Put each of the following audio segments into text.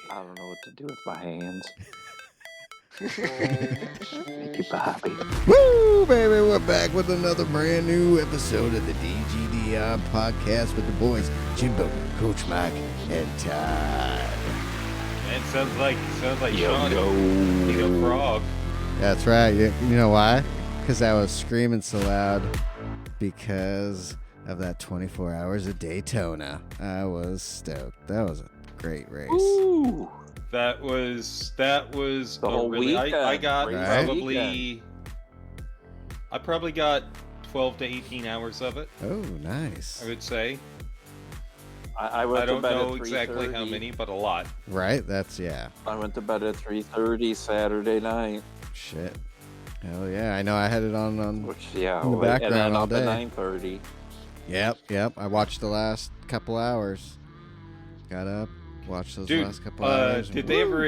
I don't know what to do with my hands. Make you happy. Woo, baby, we're back with another brand new episode of the DGDR podcast with the boys, Jimbo, Coach Mike, and Todd. It sounds like Yo, Sean eat a frog. That's right. You know why? Because I was screaming so loud because of that 24 hours of Daytona. I was stoked. That was a great race. Ooh. That was The whole really. weekend. I got Right? probably. I probably got 12 to 18 hours of it. Oh, nice. I would say. I went I to don't bed know at exactly how 3:30. many, but a lot. Right? That's, yeah. I went to bed at 3:30 Saturday night. Shit. Hell yeah. I know I had it on. Which, yeah. In the and background then all up day. at 9:30. Yep. I watched the last couple hours. Got up, watched those Dude, last couple hours. did they ever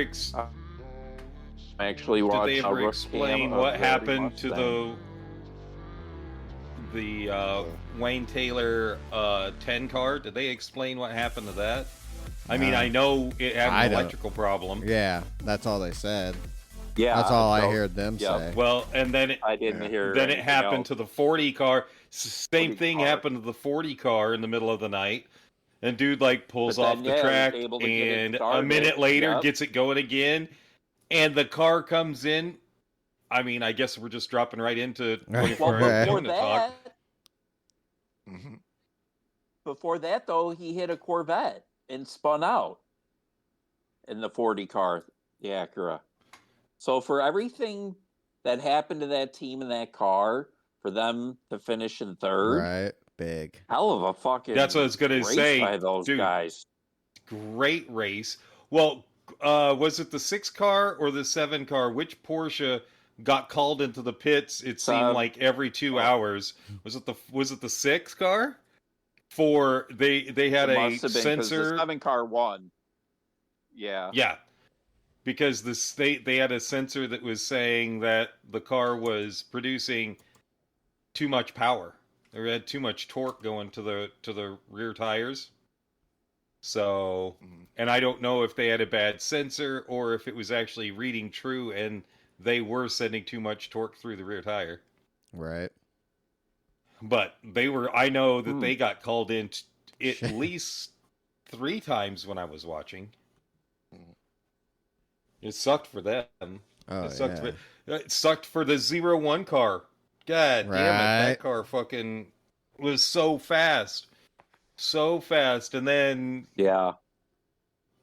I actually watched did they ever a explain cam what of happened to Mustang. the Wayne Taylor 10 car? Did they explain what happened to that? I mean, I know it had I an don't- electrical problem. Yeah, that's all they said. Yeah. That's all I so- heard them yeah. say. Well, and then I didn't hear then it anything happened else. to the 40 car. Same 40 thing car. happened to the 40 car in the middle of the night. And dude like pulls But then, off the yeah, he was track, able to get it and a started. minute later Yep. gets it going again, and the car comes in. I mean, I guess we're just dropping right into 24 Right. hour Before Daytona talk. that, before that, though, he hit a Corvette and spun out in the 40 car, the Acura. So for everything that happened to that team and that car, for them to finish in third, Right, big. hell of a fucking That's what I was gonna race say, by those dude. guys. Great race. Well, was it the 6 car or the 7 car? Which Porsche got called into the pits? It seemed like every 2 hours. Was it the 6 car? For they had It a must have been 'cause sensor. the 7 car won. Yeah. Yeah, because they had a sensor that was saying that the car was producing too much power. It had too much torque going to the rear tires. So, and I don't know if they had a bad sensor or if it was actually reading true and they were sending too much torque through the rear tire. Right. But I know that they got called in at Shit. least 3 times when I was watching. It sucked for them. Oh, It sucked for the 01 car. God damn it, Right. that car fucking was so fast. So fast. And then Yeah.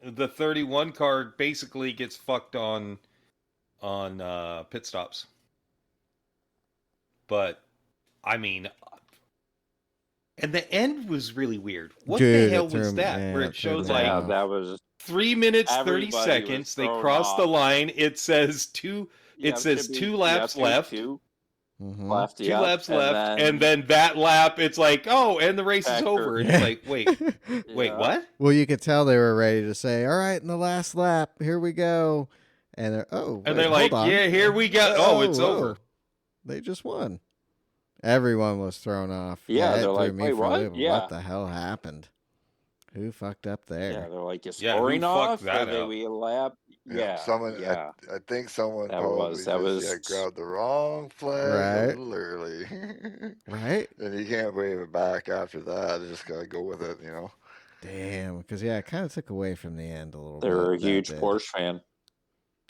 the 31 car basically gets fucked on pit stops. But I mean, and the end was really weird. What Dude, the hell it threw was me- that? yeah, Where it it threw shows me like Yeah, off. that was 3 minutes 30 Everybody was seconds. They thrown cross the off. line. It says two. yeah, It says should be- 2 yeah, laps two- left. two Mhm. left. 2 yep, laps left, and then that lap, it's like, oh, and the race is Factor. over. And Yeah. it's like, wait, yeah. what? Well, you could tell they were ready to say, "All right, in the last lap, here we go," and they're And they're like, yeah, here we go. Oh, it's over. They just won. Everyone was thrown off. Yeah, it they're threw like, me "Wait, for a what?" loop. Yeah. What the hell happened? Who fucked up Yeah, there? they're like, you're Yeah, who scoring fucked off. that Or they up? we lap. Yeah, someone. yeah. I think someone That probably was- just that was- grabbed the wrong flag Right. a little early, Right? and you can't wave it back after that. You just gotta go with it, you know. Damn, because it kind of took away from the end a little bit. They're a that huge did. Porsche fan.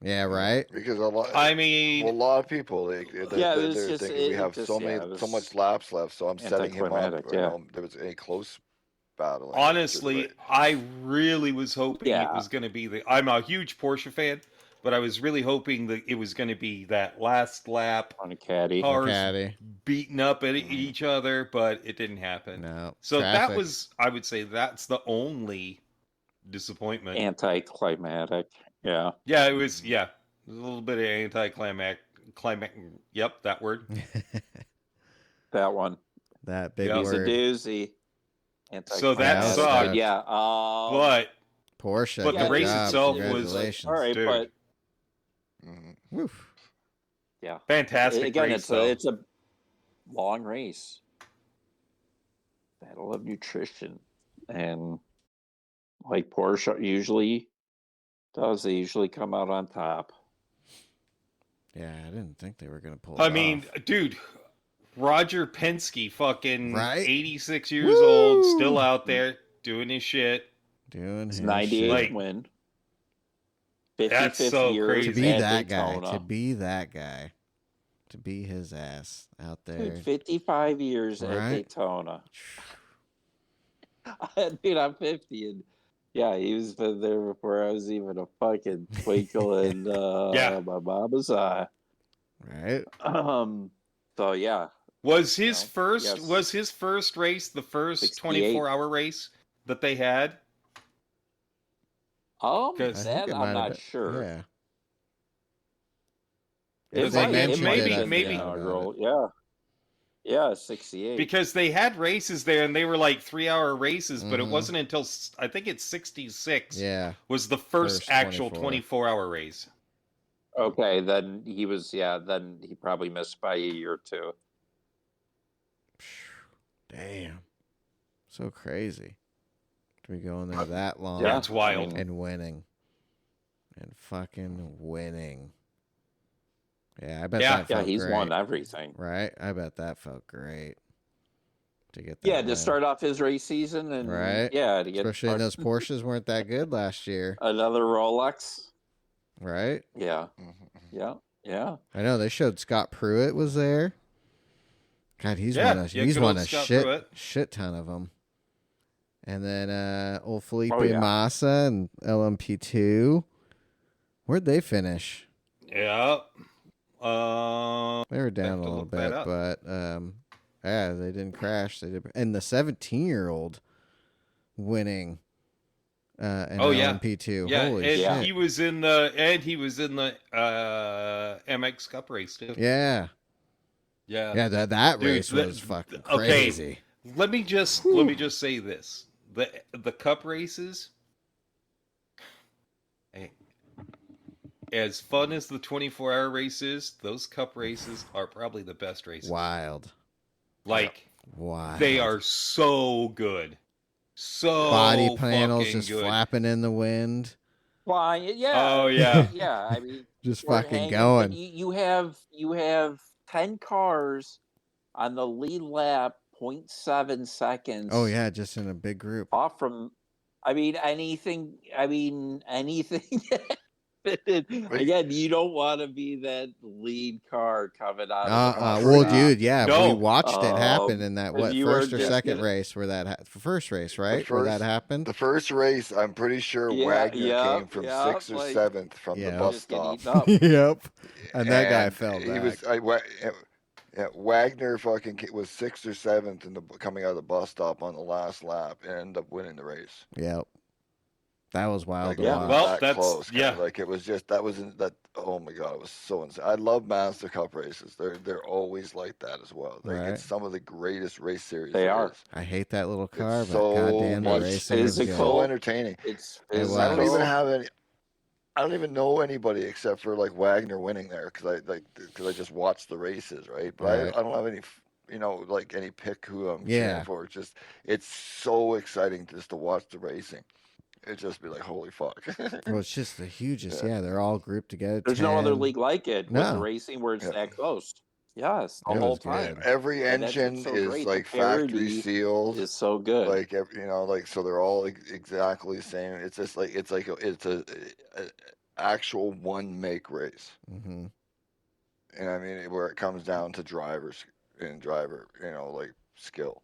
Yeah, right. Because a lot, I well, a mean, lot of people they Yeah, it was they're just- thinking we it have just- so yeah, many it so was much laps left, so I'm setting him up. anticlimactic, yeah. There was a close battle. honestly, I really was hoping it Yeah. was going to be I'm a huge Porsche fan, but I was really hoping that it was going to be that last lap, On a caddy. cars Caddy. beating up at each other, but it didn't happen. No. So Traffic. that was, I would say, that's the only disappointment. Anticlimactic. Yeah. Yeah, it was. Yeah, a little bit of anticlimax. Yep, that word. That one. that big Yeah. He's a word. doozy. So that Yeah, sucked. that's Yeah. But Porsche. But the good race job. itself was- Congratulations. all right, dude. but Mhm. Woof. yeah. fantastic Again, race, it's though. it's a long race. Battle of nutrition. And like Porsche usually Does they usually come out on top? Yeah, I didn't think they were gonna pull it I mean, off. dude, Roger Penske, fucking Right? 86 years old, Woo! still out there doing his shit. Doing It's his 98th Like, shit. win. that's 55th so year crazy. To be at that guy. Daytona. To be that guy. To be his ass out there. Dude, 55 years at Right? Daytona. Dude, I'm 50, and yeah, he's been there before I was even a fucking twinkle in Yeah. my mama's eye. Right? So yeah, Was his Well, first yes. was his first race the first 68. 24-hour race that they had? 'Cause- I think that it I'm might have not been. sure. Yeah. It They might mentioned have it, been maybe- the inaugural. Yeah, 68. Because they had races there and they were like 3-hour races, but it Mhm. wasn't until I think it's 66 Yeah. was the first First actual 24. 24-hour race. Okay, then he was. Yeah, then he probably missed by a year or two. Damn. So crazy. To be going there that long. Yeah, That's wild. I mean, And winning. And fucking winning. Yeah, I bet Yeah. that yeah, felt he's great. won everything. Right? I bet that felt great. To get that Yeah, win. to start off his race season, and Right. yeah, to get Especially those Porsches weren't that good last year. another Rolex. Right? Yeah, Mhm. yeah. I know they showed Scott Pruitt was there. God, he's Yeah, won a yeah, he's good won old a Scott shit Pruitt. ton of them. And then old Felipe Oh, yeah. Massa and LMP2. Where'd they finish? Yeah. They were down Have a to little look that bit, up. but yeah, they didn't crash. They did, and the 17-year-old winning an Oh, yeah. LMP2. Yeah, Holy and shit! he was in the MX Cup race too. Yeah, Yeah. that Dude, race that- was fucking okay. crazy. Let me just say this: the Cup races, hey, as fun as the 24-hour race is, those Cup races are probably the best races. Wild. Like Wow. they are so good, so Body panels fucking just good. flapping in the wind. Flying, yeah. Oh, yeah. Yeah. I mean, Just we're fucking hanging, going. but you have 10 cars on the lead lap, 0.7 seconds. Oh yeah, just in a big group. Off from, I mean, anything. Again, you don't want to be that lead car coming out of the Well, shop. dude, yeah, No. we watched it happen in that if you were first or just second gonna- race where that first race, right? Where that happened. The first race, I'm pretty sure Wagner came from 6th or 7th from the bus just get stop. eaten up. Yep. And that guy And fell he back. was Wagner fucking was 6th or 7th in the coming out of the bus stop on the last lap and ended up winning the race. Yep. That was wild Like, to it watch. was Well, that that's- close. yeah. Like it was just that wasn't that. Oh my god, it was so insane. I love Master Cup races. They're always like that as well. Like Right. it's some of the greatest race series. They there are. is. I hate that little car, It's but so goddamn, the much racing was physical. good. so entertaining. It's It was. I don't physical. even have any. I don't even know anybody except for like Wagner winning there because I just watched the races, right? But Right. I don't have any, like any pick who I'm Yeah. cheering for. It's so exciting just to watch the racing. It just be like holy fuck. Well, it's just the hugest. Yeah, they're all grouped together. There's no other 10. league like it with No. the racing where it's Yeah. that close. Yes, the It whole was time. good. Every And that's engine what's so is great. The like factory parity sealed. Is so good. Like so they're all exactly the same. It's just like it's a actual one make race. Mm-hmm. And I mean where it comes down to driver like skill.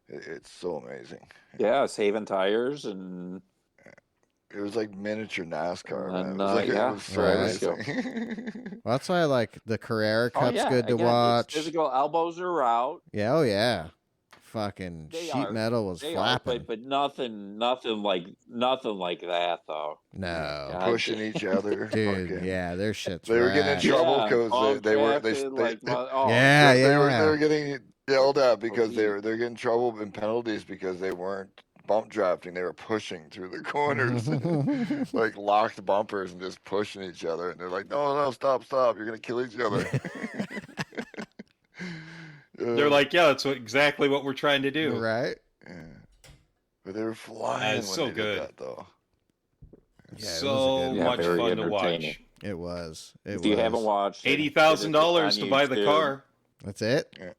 It's so amazing. Yeah, saving tires and It was like miniature NASCAR, man. And, It was like yeah, it was so right. amazing. Well, that's why I like the Carrera oh Cup's yeah, good to again, watch. It's physical, elbows are out. Yeah, oh yeah. Fucking They sheet are. metal was They flapping. are, but nothing like that though. No. God, Pushing each other. Dude, fucking- yeah, their shit's They were getting in rad. trouble Yeah, because they were drafted, like, they Yeah, they were yeah. getting yelled at because Elite. they're getting trouble and penalties because they weren't bump drafting. They were pushing through the corners, like locked bumpers and just pushing each other. And they're like, no, stop! You're gonna kill each other. They're like, yeah, that's exactly what we're trying to do. Right? yeah. But they were flying when so they good. did that, though. Yeah, it was a so good Yeah, much very fun to entertaining. watch. It was. If you haven't watched it, $80,000 to buy the YouTube. car. That's it. Yeah.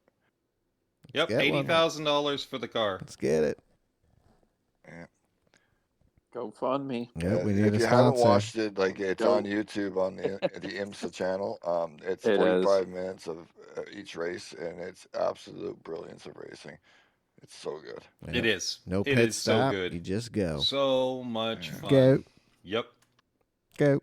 Yep, get one. $80,000 for the car. Let's get it. Yeah. GoFundMe. Yep, we need if a you haven't sponsor. watched it, like it's Go. on YouTube on the IMSA channel. It's It is. 45 minutes of each race, and it's absolute brilliance of racing. It's so good. It is. No It pit is so stop. good. You just go. So much Yeah. fun. Go. Yep. Go.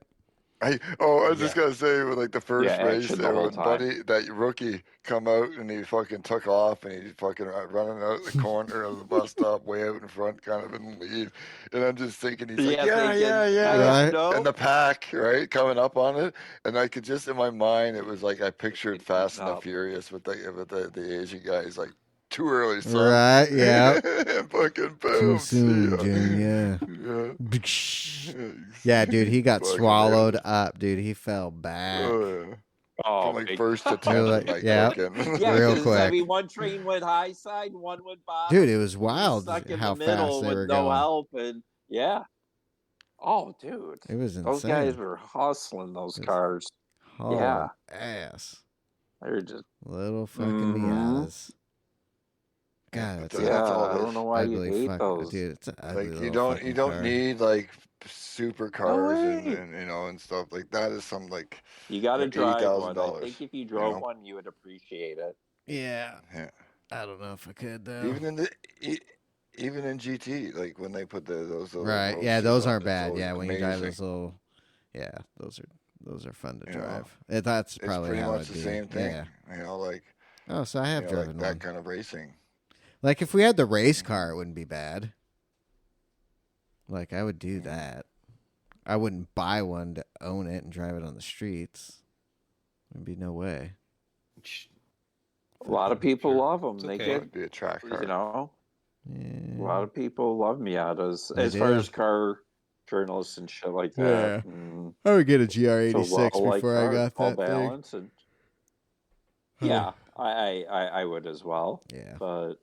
I was just gonna say with like the first Yeah, race action the there whole when time. Buddy, that rookie, come out and he fucking took off and he fucking running out the corner of the bus stop way out in front, kind of in the lead. And I'm just thinking he's like, yeah. Right. No. And the pack, right, coming up on it. And I could just in my mind it was like I pictured Fast and the Up. Furious with the Asian guy. He's like, too early, son. Right, yeah. And fucking boom. Too soon, see ya. Junior. Yeah. Yeah, dude, he got Fucking swallowed yeah. up, dude. He fell back. Oh, yeah. Oh, From like big- first to Really? 10th, like Yeah. fucking. yeah, real 'cause, quick. I mean, one train went high side, one went bottom. Dude, it was He wild stuck in how the middle fast they with were no going. help, and yeah. Oh, dude, It was those insane. guys were hustling those It's- cars. Hauling yeah. ass. They were just Little fucking Mhm. Miatas. God, But it's that's yeah. all I it don't is. know why you ugly hate fuck, those. dude. It's an ugly Like little you don't fucking don't car. need like super cars and, way. and and stuff like that. Is some like You got to Yeah, drive one. I $80,000, think if you drove know? one, you would appreciate it. Yeah, yeah. I don't know if I could though. Even in the even in GT, like when they put those little Right? road Yeah, shit those up, aren't it's bad. always Yeah, when you drive amazing. those little, yeah, those are fun to You know, drive. That's It's probably pretty how much it'd the be. same thing. Yeah. You know, like Oh, so I have like driven that one. kind of racing. Like if we had the race car, it wouldn't be bad. Like I would do that. I wouldn't buy one to own it and drive it on the streets. There'd be no way. A lot of people Sure. love them. It's They okay. It get, would be a track car. you know, Yeah. a lot of people love Miatas They as far do. as car journalists and shit like Yeah. that. Mm, I would get a it's a GR86 well-liked before I car, got all that thing. balance and yeah, I would as well. Yeah. But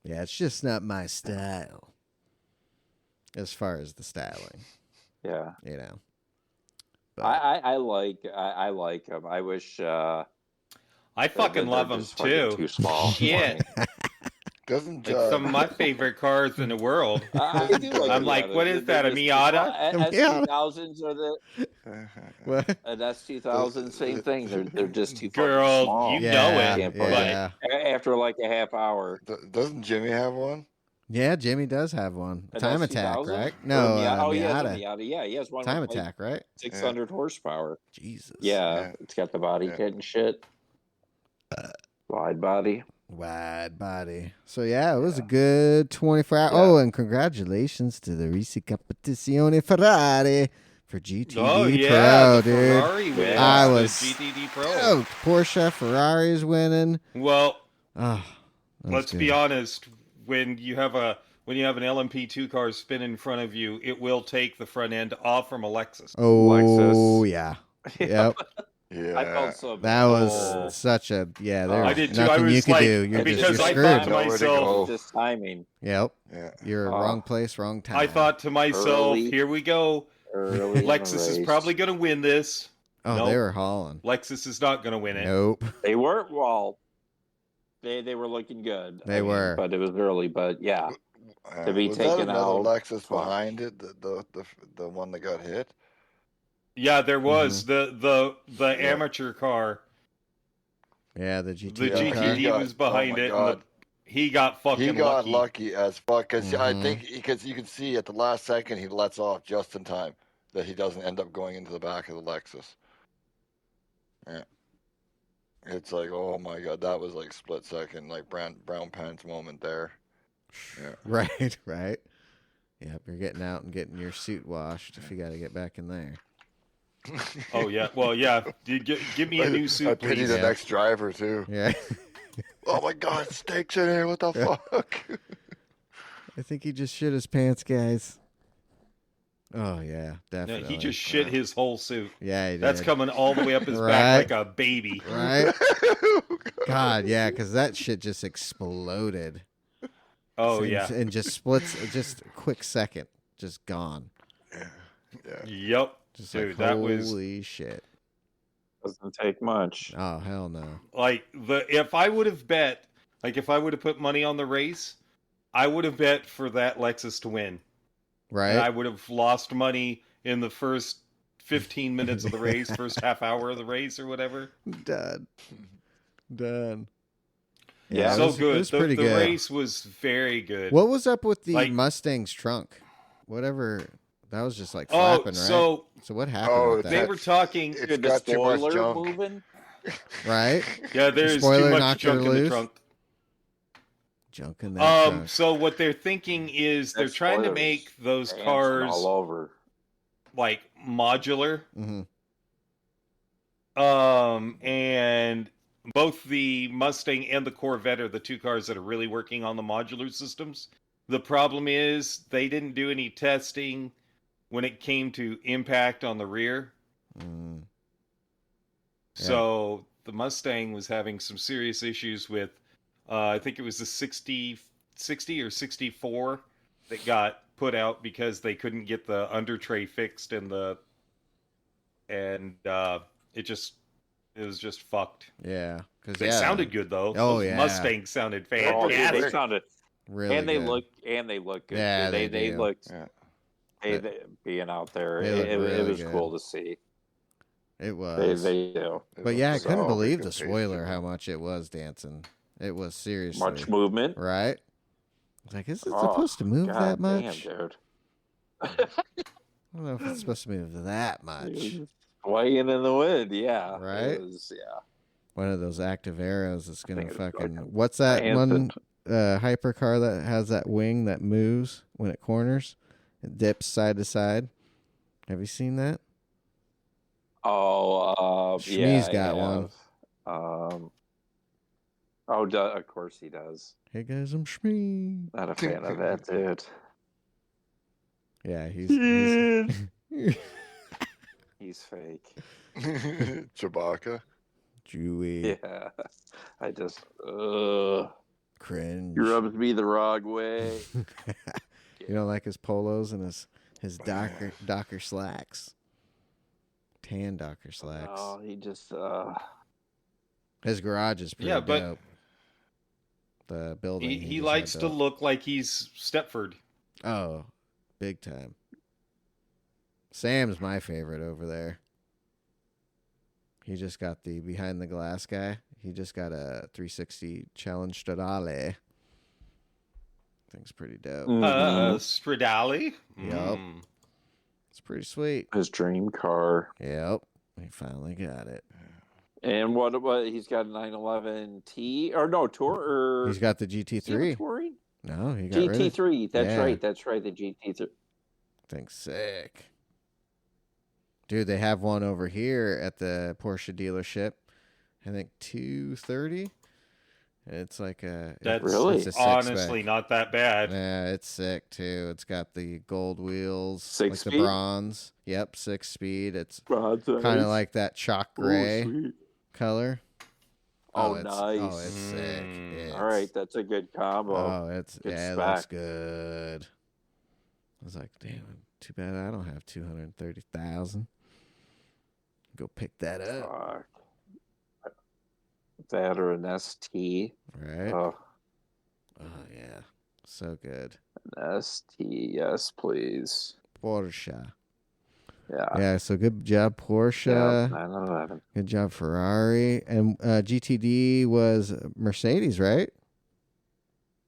Yeah, it's just not my style. As far as the styling, yeah, you know. But I like them. I wish I fucking they're love them just fucking too. too small. for Shit. me. Doesn't Like some of my favorite cars in the world. I do like I'm like, Miatas. what is They're that, a just too Miata? small. A Miata. S2000s are the what? an S2000, same thing. They're just too fucking Girl, small. you Yeah, know it. Can't put yeah. After like a half hour. Doesn't Jimmy have one? Yeah, Jimmy does have one. An Time S2000? Attack, Or right? a No, Miata? Oh, he has a Miata. Miata. Yeah, he has one Time with like Attack, right? 600 horsepower. Jesus. Yeah, it's got the body Yeah. kit and shit. Wide body. Wide body. So yeah, it was a good 24 hours. Yeah. Oh, and congratulations to the Risi Competizione Ferrari for GTD Oh yeah, Pro, the dude. Ferrari wins I the was GTD Pro. stoked. Porsche, Ferrari's winning. Well, Oh, that was let's good. be honest. When you have an LMP2 car spin in front of you, it will take the front end off from a Lexus. Oh Lexus. yeah. Yep. Yeah. I felt so bad. That was Oh. such a I There's did too. I nothing you was could like- do. You're because just I you're thought screwed. to Nowhere to myself, go. Just timing. Yep. Yeah. You're Oh. wrong place, wrong time. I thought to myself, Early. here we go. Early in the Lexus is race. probably going to win this. Oh, Nope. they were hauling. Lexus is not going to win it. Nope. They were well. They were looking good. They were. but it was early. But yeah, To be was taken that another out. Lexus Fuck. behind it, the one that got hit? Yeah, there was Mm-hmm. the amateur car. Yeah, the GT. The Yeah, GTD he got- was behind oh my it. God. And he got fucking He got lucky. lucky as fuck because I Mhm. think because you can see at the last second he lets off just in time that he doesn't end up going into the back of the Lexus. Yeah, it's like oh my god, that was like split second, like brown pants moment there. Yeah. Right, right. Yep, you're getting out and getting your suit washed if you got to get back in there. Oh yeah, well yeah. Give me a new I suit, pity please. the Yeah. next driver too. Yeah. Oh my god, steaks in here! What the Yeah. fuck? I think he just shit his pants, guys. Oh yeah, No, definitely. he just shit his whole suit. Yeah, he did. That's coming all the way up his Right. back like a baby. Right? God, yeah, because that shit just exploded. Oh in, yeah. in just splits, just a quick second. just gone. Yeah. Yep. Just Dude, like, that was holy shit. Doesn't take much. Oh, hell no. like if I would have bet, like if I would have put money on the race, I would have bet for that Lexus to win. Right? And I would have lost money in the first 15 minutes of the race, first half hour of the race or whatever. Done. Yeah, it So was, good. It was the pretty the good. race was very good. What was up with the Like- Mustang's trunk? Whatever. That was just like Oh, flapping, right? so So what happened Oh, with that? they were talking. It's Dude, the got too much spoiler junk. moving. Right? Yeah, there's spoiler too much knocked her junk in the loose? trunk. Junk in that trunk. So what they're thinking is they're That trying to spoiler's make those dancing cars all over. like modular. Mm-hmm. And both the Mustang and the Corvette are the two cars that are really working on the modular systems. The problem is they didn't do any testing when it came to impact on the rear. Mm. So the Mustang was having some serious issues with, I think it was the 60 or 64 that got put out because they couldn't get the under tray fixed and it was just fucked. Yeah. Because They sounded good though. Oh, Those yeah. Mustangs sounded Oh, dude, fantastic. they sounded, really and they good. look good. Yeah, too. they they do. looked. Yeah. They being out there, They look it really was good. cool to see. It was. They do But yeah, I It's couldn't all believe big the and tasty. spoiler, how much it was dancing. It was seriously. much movement. Right? I was like, is it Oh, supposed to move God that damn, much? dude. I don't know if it's supposed to move that much. Swaying in the wind, yeah. Right? It was, yeah. One of those active arrows that's gonna think it's fucking. like What's that one Rancid. hypercar that has that wing that moves when it corners? It dips side to side. Have you seen that? Oh, Shmee's yeah. got I one. have. Of course he does. Hey guys, I'm Shmee. Not a fan of that, dude. Yeah, he's He's fake. Chewbacca. Jewy. Yeah. I just, Cringe. he rubs me the wrong way. You don't like his polos and his Docker slacks. Tan Docker slacks. Oh, he just, His garage is pretty Yeah, but- dope. The building. He just likes had to built. look like he's Stepford. Oh, big time. Sam's my favorite over there. He just got the behind the glass guy. He just got a 360 Challenge Stradale. Thing's pretty dope. mhm. Stradale? Yup. Mm. It's pretty sweet. His dream car. Yep. He finally got it. And what he's got a 911T or no tour or He's got the is he GT3. touring? No, he got rid of GT3. That's Yeah. right. That's right. The GT3. Thing's sick. Dude, they have one over here at the Porsche dealership. I think 230. It's like a That's Really? it's a six honestly spec. not that bad. Yeah, it's sick too. It's got the gold wheels, Six like speed? the bronze. Yep, 6-speed. It's Kind kind of like that chalk gray sweet. color. Oh, it's, nice. Oh, it's sick. Mm. It's, All right, that's a good combo. Oh, it's Good yeah, it looks spec. good. I was like, damn, too bad I don't have 230,000. Go pick that up, Fuck. That or an ST. right? Oh, Oh yeah, so good. an ST. Yes, please. Porsche. Yeah. Yeah, so good job, Porsche. Yeah, 911. Good job, Ferrari. And GTD was Mercedes, right?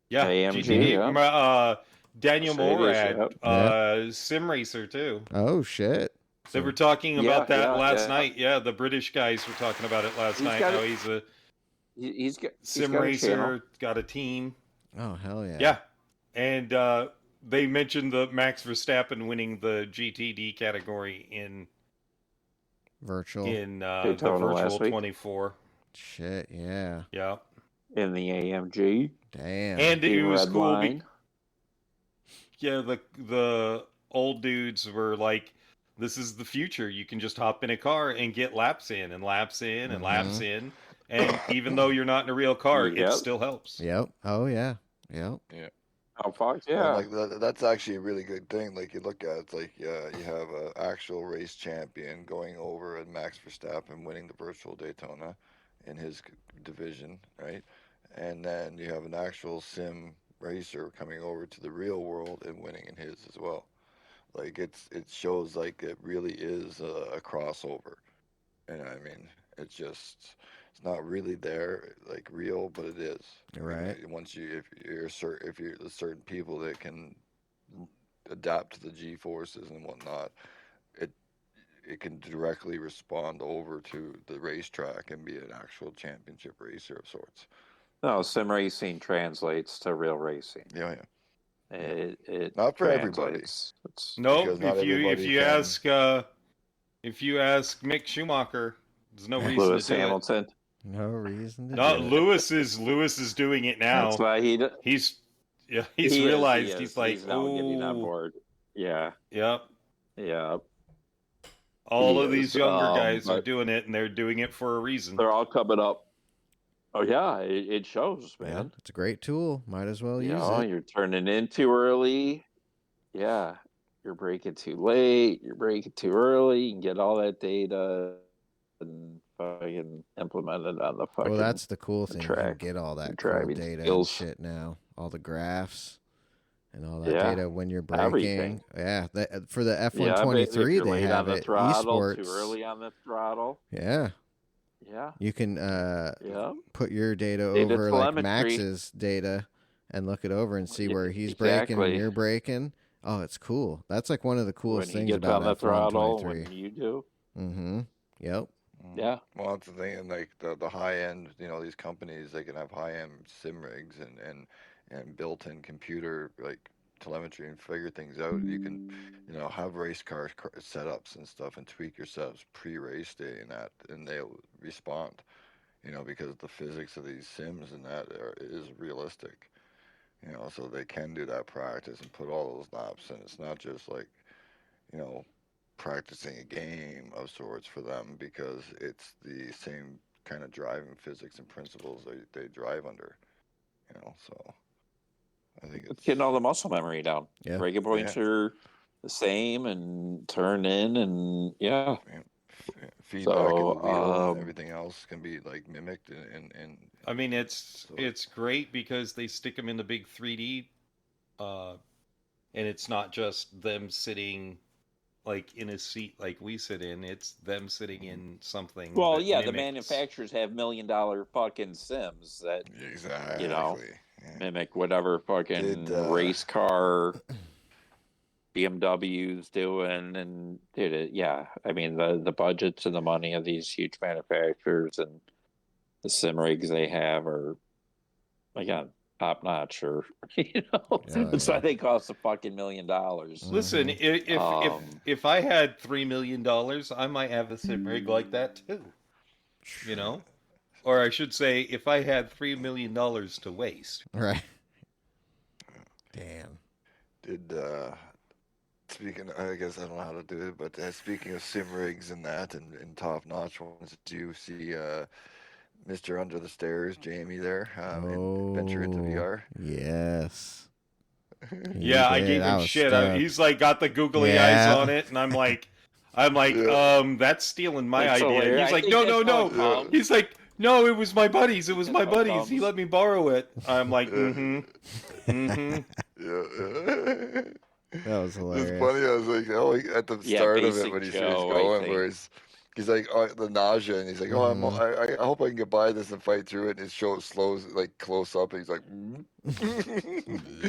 Yeah, AMG, GTD. yeah. Daniel Mercedes, Morad, yep. sim racer too. Oh shit. They So- were talking about Yeah, that yeah, last yeah. night. Yeah, the British guys were talking about it last He's night. got How it- he's a He's got sim a channel. racer, got a team. Oh hell yeah. Yeah, and they mentioned the Max Verstappen winning the GTD category in Virtual. the Daytona last virtual week. 24. Shit, yeah. Yeah, in the AMG. Damn. and it Team was Red cool. Line. Yeah, the old dudes were like, "This is the future. You can just hop in a car and get laps in and laps in and laps in, and even though you're not in a real car, Yep. it still helps." Yep. Oh yeah. Yep. Oh, fuck, And yeah. like that's actually a really good thing. Like you look at it, it's like you have an actual race champion going over and Max Verstappen winning the virtual Daytona in his division, right? And then you have an actual sim racer coming over to the real world and winning in his as well. Like it shows like it really is a crossover. And I mean, it's not really there like real, but it is. Right. Once you if you're the certain people that can adapt to the G forces and whatnot, it it can directly respond over to the racetrack and be an actual championship racer of sorts. No, sim racing translates to real racing. Yeah, yeah. It Not for everybody. translates. It's No, Because not if everybody you can. ask Mick Schumacher, there's no reason Lewis to do Hamilton. No reason to it. No, do it. Lewis is doing it now. That's why He's he realized is. he's like, He's now getting on oh, board. Yeah, yep. yeah. All He of these is, younger guys are but doing it, and they're doing it for a reason. they're all coming up. Oh yeah, it shows, Yeah, man. it's a great tool. Might as well You use know, it. you're turning in too early. Yeah, you're breaking too late. You're breaking too early. You can get all that data and fucking implement it on the fucking Well, that's the cool thing. You can track. get all that cool Driving data and skills. shit now. All the graphs and all that Yeah, data when you're braking. everything. Yeah, for the Yeah, F-123, if you're they late have on the it. throttle, Esports. too early on the throttle. Yeah. Yeah, You can yeah. put your data Data over like telemetry. Max's data and look it over and see where he's braking and Exactly. you're braking. Oh, it's cool. That's like one of the coolest When he things gets about on the throttle, F-123. when you do. Mm-hmm. Yep. Yeah. Well, that's the thing, and like the high end, these companies they can have high end sim rigs and built-in computer like telemetry and figure things out. You can, have race car setups and stuff and tweak your setups pre-race day and they'll respond. Because the physics of these sims and is realistic. So they can do that practice and put all those laps in. It's not just like, you know, practicing a game of sorts for them because it's the same kind of driving physics and principles they drive under. So I think It's getting all the muscle memory down. Yeah. Braking points are the same and turn in and yeah. Feedback of the wheel So, and everything else can be like mimicked and I mean, it's great because they stick them in the big 3D, and it's not just them sitting like in a seat like we sit in. It's them sitting in something. well, that yeah, the mimics- manufacturers have $1 million fucking sims that exactly. Yeah. mimic whatever fucking Did, race car BMW's doing and did it. Yeah, I mean the budgets and the money of these huge manufacturers and the sim rigs they have are again top notch, or that's why they cost a fucking $1 million. Listen, if I had $3 million, I might have a sim rig like that too. Or I should say, if I had $3 million to waste. Right. Damn. Did speaking, I guess I don't know how to do it, but speaking of sim rigs and that, and top notch ones, do you see Mr. Under the Stairs, Jamie there, in Venture into VR? Yes. Yeah, I gave him shit. He's like got the googly eyes on it, and I'm like, that's stealing my That's idea. hilarious. He's like, no. He's like, no, it was my buddies. It was my buddies. He let me borrow it. I'm like, Yeah. That was hilarious. It's funny. I was like, at the start of it when he starts going, where he's like, the nausea, and he's like, I hope I can get by this and fight through it. And it slows like close up, and he's like,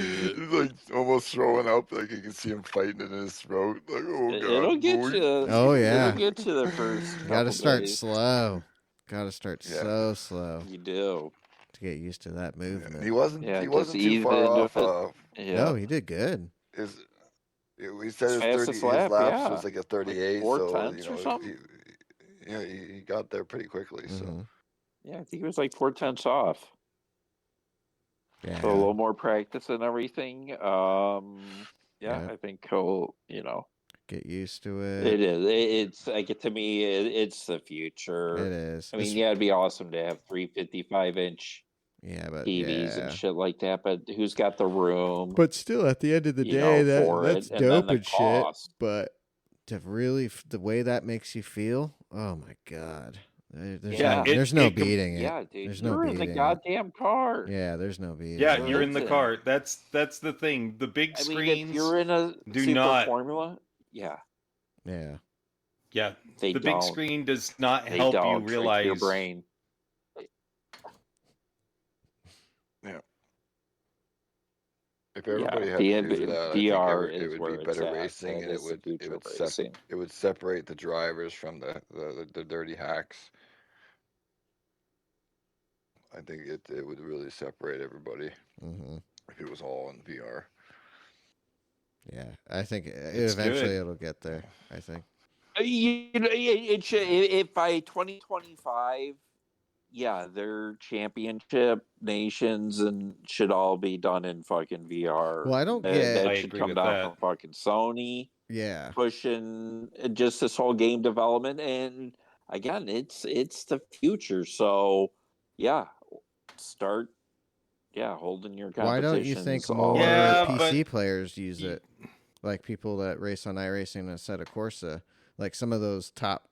he's like almost throwing up, like you can see him fighting in his throat. Like, oh god, it'll get you. Oh yeah, it'll get you the first. Got to start days. slow. Got to start so slow. You do to get used to that movement. Yeah. He wasn't too far off. No, he did good. We said his laps was like a 38, like 4/10 so or something. He got there pretty quickly. So yeah, I think he was like 4/10 off. Yeah, so a little more practice and everything. I think he'll get used to it. It is. It's like to me, it's the future. It is. I mean, it'd be awesome to have 3 55-inch Yeah, but TVs yeah. and shit like that. But who's got the room? But still, at the end of the You day, know, for that's it, and then dope the and shit. cost. But to really, the way that makes you feel, oh my god, there's Yeah. no beating it. Yeah, dude, There's no you're in the beating it. goddamn car. Yeah, there's no beating Yeah, it. you're in the Listen. car. That's the thing. The big I mean, screens if you're in a do Super not. Formula, yeah, Yeah. Yeah, they the don't. big screen does not They help you don't trick realize. your brain. Yeah. If everybody had Yeah, to do that, I think VR it is would where be it's better at. racing, That and is the future of racing. it would separate the drivers from the dirty hacks. I think it would really separate everybody Mm-hmm. if it was all in VR. Yeah, I think It's eventually good. it'll get there. I think. You know, it should. If by 2025, yeah, their championship nations and should all be done in fucking VR. Well, I don't That get. I should agree come with down that. from fucking Sony Yeah. pushing just this whole game development, and again, it's the future. So, yeah, start. Yeah, holding your Why don't you competitions. think all more Yeah, PC but- players use it? Like people that race on iRacing and Assetto Corsa, like some of those top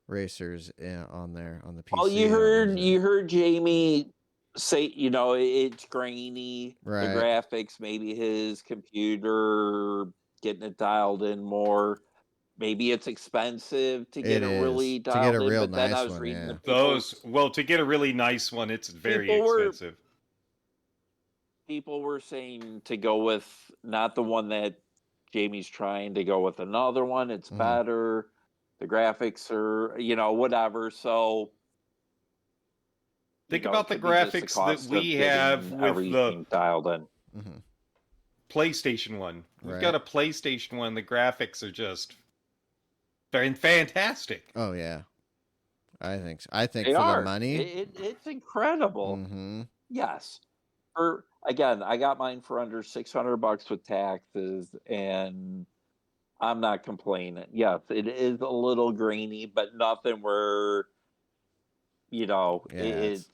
racers on there on the PC. Well, you heard Jamie say, you know, it's grainy, Right. the graphics, maybe his computer getting it dialed in more. Maybe it's expensive to get it really to dialed get a in. real But then nice I was one, reading yeah. To get a really nice one, it's very People were- expensive. people were saying to go with not the one that Jamie's trying to go with another one. It's Mhm. better. The graphics are, you know, whatever. So Think you know, about it the could be just the graphics that cost we of getting have with the everything dialed in. Mm-hmm. PlayStation one. We've Right. got a PlayStation one. The graphics are just fantastic. Oh yeah, I think so. I think They for are. the money. It's incredible. Mm-hmm. Yes. For again, I got mine for under $600 with taxes, and I'm not complaining. Yes, it is a little grainy, but nothing where you know Yeah, it's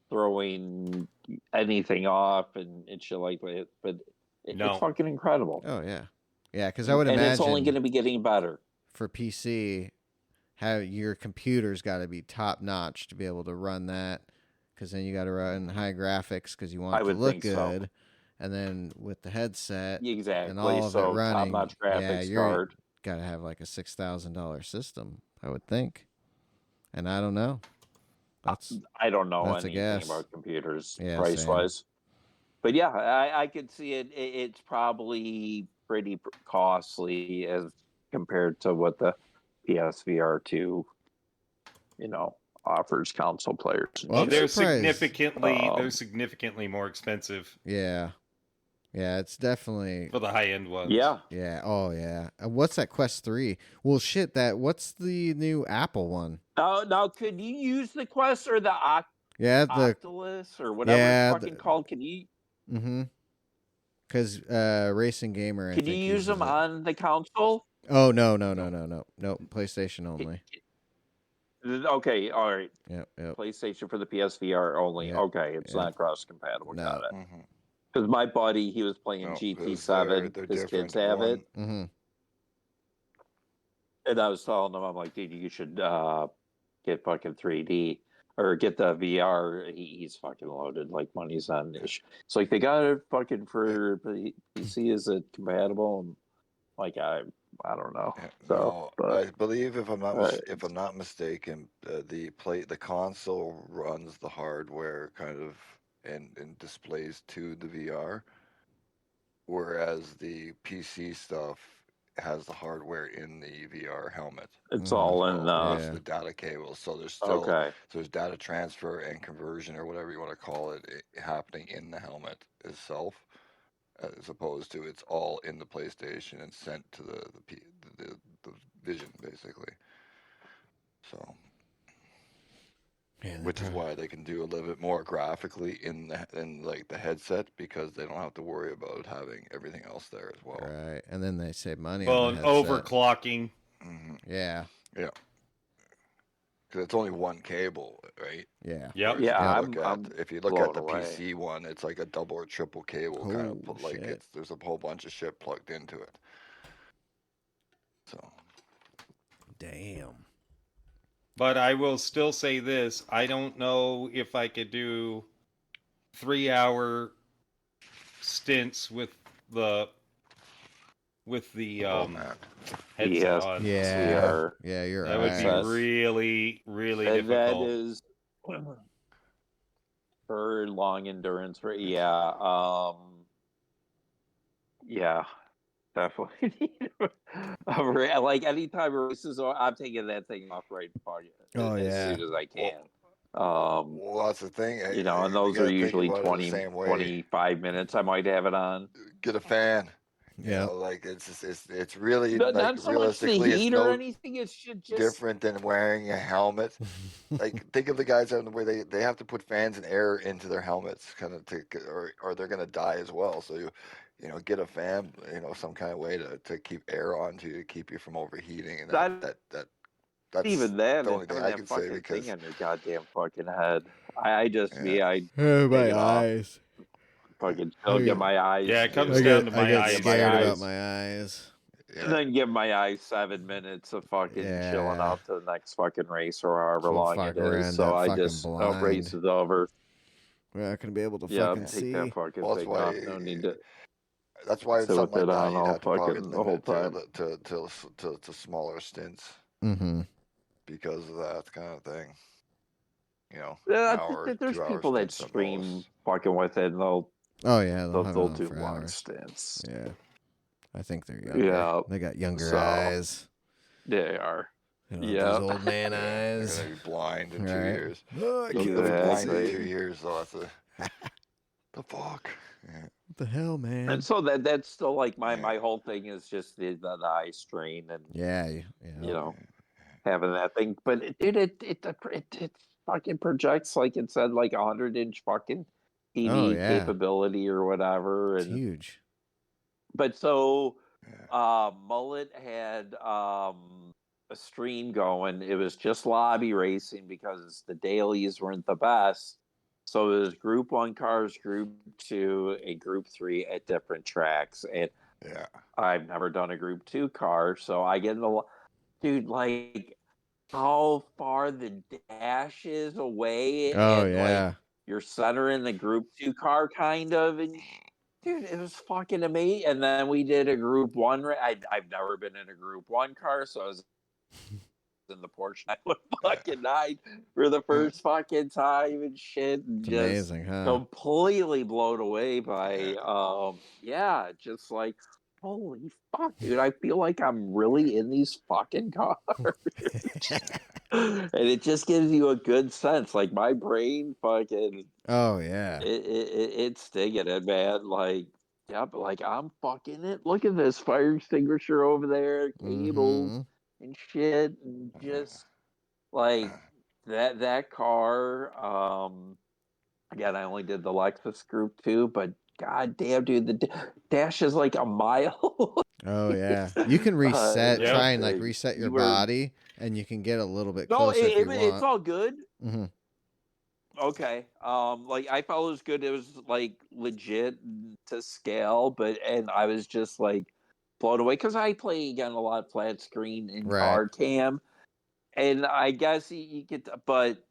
throwing anything off and shit like that. But No. it's fucking incredible. Oh yeah, yeah. Because I would and imagine it's only going to be getting better. for PC, how your computer's got to be top notch to be able to run that. Because then you got to run high graphics because you want I it to would look think so. good, and then with the headset Exactly. and all of So it running, top-notch graphics you're card. got to have like a $6,000 system, I would think. And I don't know. I don't know that's a anything guess. about computers Yeah, price same. wise, but yeah, I could see it. It's probably pretty costly as compared to what the PSVR 2, you know, offers console players. Well, I'm they're surprised. significantly more expensive Yeah, it's definitely. for the high end ones. Yeah, Yeah. Oh yeah. What's that Quest 3? Well, shit. What's the new Apple one? now could you use the Quest or the Yeah. The Oculus or whatever yeah, it's fucking called? Can you? Mm-hmm. Because Racing Gamer, I Can think, you use them uses it. on the console? Oh no. PlayStation only. Okay, all right. Yep. PlayStation for the PSVR only. Yep, Okay, it's yep. not cross compatible. No. Got it. Mm-hmm. Because my buddy, he was playing No, 'cause GT7. they're His different. kids have it, Mm-hmm. and I was telling him, I'm like, dude, you should get fucking 3D or get the VR. He's fucking loaded like money's on this. It's like they got it fucking for the PC. Is it compatible? And like I don't know. So, No, but I believe if I'm not Right. if I'm not mistaken, the console runs the hardware kind of and displays to the VR, whereas the PC stuff has the hardware in the VR helmet. it's Mhm. all as in. well as Yeah. the data cables. So there's still Okay. so there's data transfer and conversion or whatever you want to call it happening in the helmet itself, as opposed to it's all in the PlayStation and sent to the Vision basically. So, Yeah, which is why they can do a little bit more graphically in like the headset because they don't have to worry about having everything else there as well. Right, and then they save money. Well, on and the headset. overclocking. Hmm Yeah. Yeah. because it's only one cable, right? Yeah. Yep. Whereas Yeah, if you look blown at the away. PC one, it's like a double or triple cable kind Oh, of put like shit. there's a whole bunch of shit plugged into it. So Damn. But I will still say this: I don't know if I could do 3-hour stints with the oh man, headset Yes, on. we Yeah. are. Yeah, you're That would be right. Yes. really, really That difficult. is for long endurance. Yeah, definitely. Like anytime races, I'm taking that thing off right Oh, as yeah. soon as I can. well, that's the thing. And You those are gotta think usually about it 20, the same way. 25 minutes. I might have it on. Get a fan. You Yeah. know, like it's really Not like so much the realistically, it's heat or no anything. It should just different than wearing a helmet. Like think of the guys out where they have to put fans and air into their helmets, kind of or they're gonna die as well. So you know, get a fan, you know, some kind of way to keep air onto you to keep you from overheating, and not that's even that. the It's only thing having I that can say fucking because thing on your goddamn fucking head. I just yeah, me, I Oh, take my it off. eyes. Fucking I get get- my eyes. Yeah, it comes I down get to my eyes. scared eyes. about my eyes. And then give my eyes 7 minutes of fucking chilling Yeah. out to the next fucking race or however So long fuck it is. around So up I fucking just blind. race is over. We're not gonna be able to Yeah, fucking take see. that fucking well, that's thing off. why No need to it's sit with something like it that on you'd all have to probably fucking the limit whole it time. to smaller stints Mm-hmm. because of that kind of thing. You know, Yeah, hour, there's 2 hour people that stints at stream most. fucking with it, and Oh yeah, they'll have it they'll on do for long hours. stints. Yeah. I think they're younger. Yeah, They got younger so eyes. they are. They don't have Yeah, those old man They're eyes. gonna be blind in 2 Right. years. Oh, I They'll can't be fucking blind in see. 2 years. Though. That's the fuck. Yeah. What the hell, man? and so that's still like Yeah. my whole thing is just the eye strain and Yeah. you know having that thing. But it fucking projects like it said like 100-inch fucking TV Oh, yeah. capability or whatever. It's And huge. but so Yeah. Mullet had a stream going. It was just lobby racing because the dailies weren't the best. So it was Group 1 cars, Group 2, and Group 3 at different tracks. And Yeah. I've never done a Group 2 car, so I get in the dude like how far the dash is away, Oh and yeah. like you're centering the Group 2 car kind of, and dude, it was fucking amazing. And then we did a Group 1. I've never been in a Group 1 car, so I was in the Porsche 9 for the first fucking time and shit, and It's just amazing, huh? completely blown away by just like holy fuck, dude, I feel like I'm really in these fucking cars. And it just gives you a good sense, like my brain fucking Oh yeah. it's digging it, man. Like, yeah, but like I'm fucking it. Look at this fire extinguisher over there, cables Mhm. and shit, and just like that car. Again, I only did the Lexus Group 2, but god damn, dude, the dash is like a mile. Oh yeah. You can reset. Yeah. Try and like reset your You were- body, and you can get a little bit No, closer if you it's want. all good. Mm-hmm. Okay. Like I felt it was good. It was like legit to scale, and I was just like blown away because I play again a lot flat screen in Right. car cam, and I guess you get, but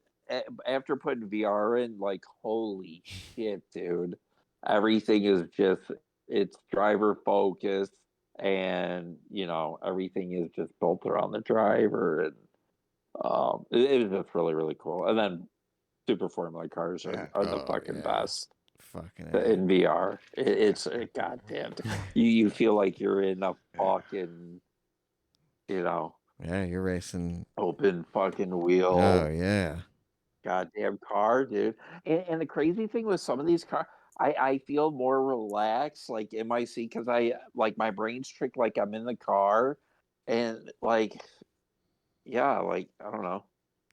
after putting VR in, like holy shit, dude, everything is just it's driver focused, and everything is just built around the driver, and it was just really really cool, and then. Super Formula cars are the Oh, fucking yeah. best Fucking in VR. It's goddamn. You feel like you're in a fucking, yeah. You're racing. open fucking wheel, Oh yeah. goddamn car, dude. And the crazy thing with some of these cars, I feel more relaxed, like in my seat, because I like my brain's tricked, like I'm in the car, and like, yeah, like I don't know.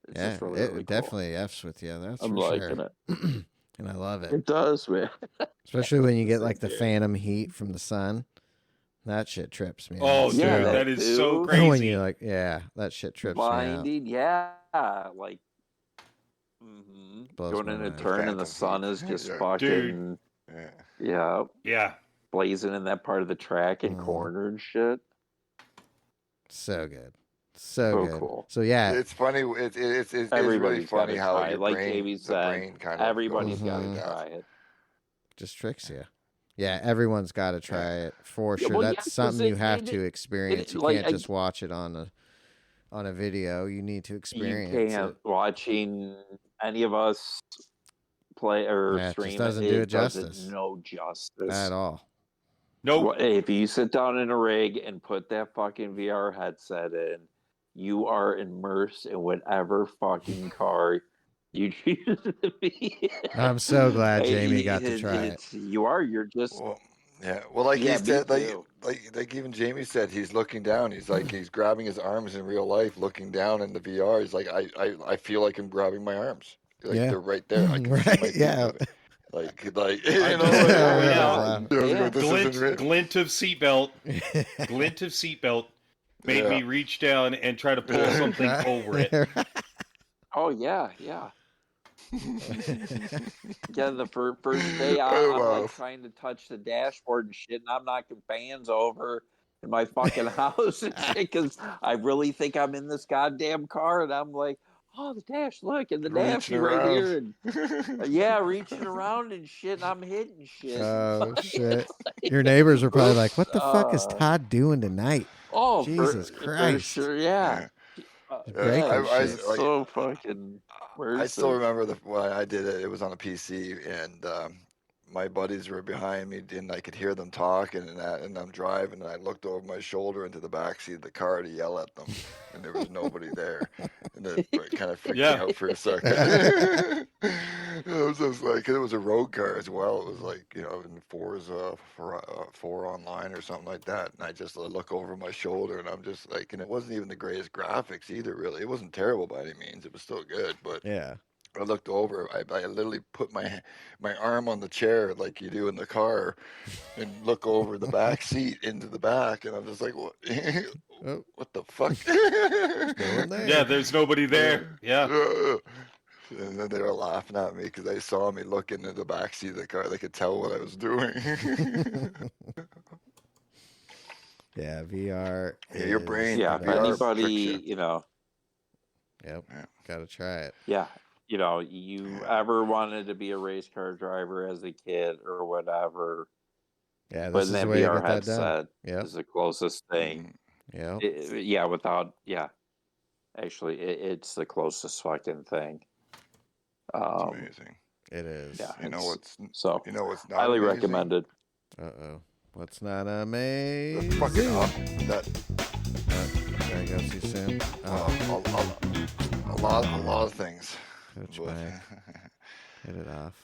It's Yeah. just really, It really cool. definitely F's with you. That's I'm for liking sure. it. And I love it, It does, man. especially when you get Same like the here. phantom heat from the sun. That shit trips me Oh, out. dude, Yeah, that is so dude. crazy. When you're like, yeah, that shit trips me out. Blinding, yeah, like Blows going my in a mind. turn and the Phantom sun heat. is just Yeah. fucking, Dude. Yeah. Yeah. blazing in that part of the track and corner and shit. So good. So So good. cool. So yeah, It's funny. It's really Everybody's got funny to how try your it. Like brain, Jamie the said, brain kind of everybody's goes got like to that. try it. just tricks you. Yeah, everyone's got to try it for Yeah, sure. well, That's yeah, 'cause something you have to it experience. You like can't just watch it on a video. You need to you experience can't it. watching any of us play or Yeah, it stream just doesn't do it does it justice no justice at all. Nope. If you sit down in a rig and put that fucking VR headset in, you are immersed in whatever fucking car you choose to be. I'm so glad Jamie got to try it. You're just Well, yeah. Well, like yeah, he me said, too. like even Jamie said, he's looking down. He's like he's grabbing his arms in real life, looking down in the VR. He's like, I feel like I'm grabbing my arms. Like Yeah. they're right there. I can see my Right? feet Yeah. moving. Like you I'm know, just like, gonna oh point my out, God. I was Yeah. going, this isn't real. glint of seatbelt, glint of seatbelt made Yeah. me reach down and try to pull something over it. Oh yeah. Yeah, the first day I I'm like laugh. trying to touch the dashboard and shit, and I'm knocking fans over in my fucking house and shit because I really think I'm in this goddamn car, and I'm like, oh, the dash, look, and the dash Reaching right around. here, and yeah, reaching around and shit, and I'm hitting shit. Oh shit! Your neighbors are probably like, "What the fuck is Uh, Todd doing tonight?" Oh, Jesus for Christ! sure, yeah. Breaking Yeah, shit. it's so fucking I still immersive. remember when I did it. It was on a PC, and my buddies were behind me, and I could hear them talking and that. And I'm driving, and I looked over my shoulder into the back seat of the car to yell at them, and there was nobody there, and it kind of freaked me Yeah. out for a second. It was just like it was a road car as well. It was like in Forza four online or something like that. And I just look over my shoulder, and I'm just like, and it wasn't even the greatest graphics either. Really, it wasn't terrible by any means. It was still good, but. Yeah. I looked over. I literally put my arm on the chair like you do in the car, and look over the back seat into the back, and I'm just like, what? Oh, What the fuck? no one there. Yeah, there's nobody there. Yeah. And then they were laughing at me because they saw me looking in the back seat of the car. They could tell what I was doing. Yeah, VR. Yeah, your is brain. Yeah, if VR anybody, tricks you. Yep. Yeah. Gotta try it. yeah, you ever wanted to be a race car driver as a kid or whatever, Yeah, this putting is that the way to VR get that done. headset Yep. is the closest thing. Yep. Actually, it's the closest fucking thing. It's amazing. It is. Yeah, You know what's so not highly amazing? recommended. Uh-oh. What's not amazing? The fucking that There you go, too soon. Oh, a lot of things. Coach But- Mike. Hit it off.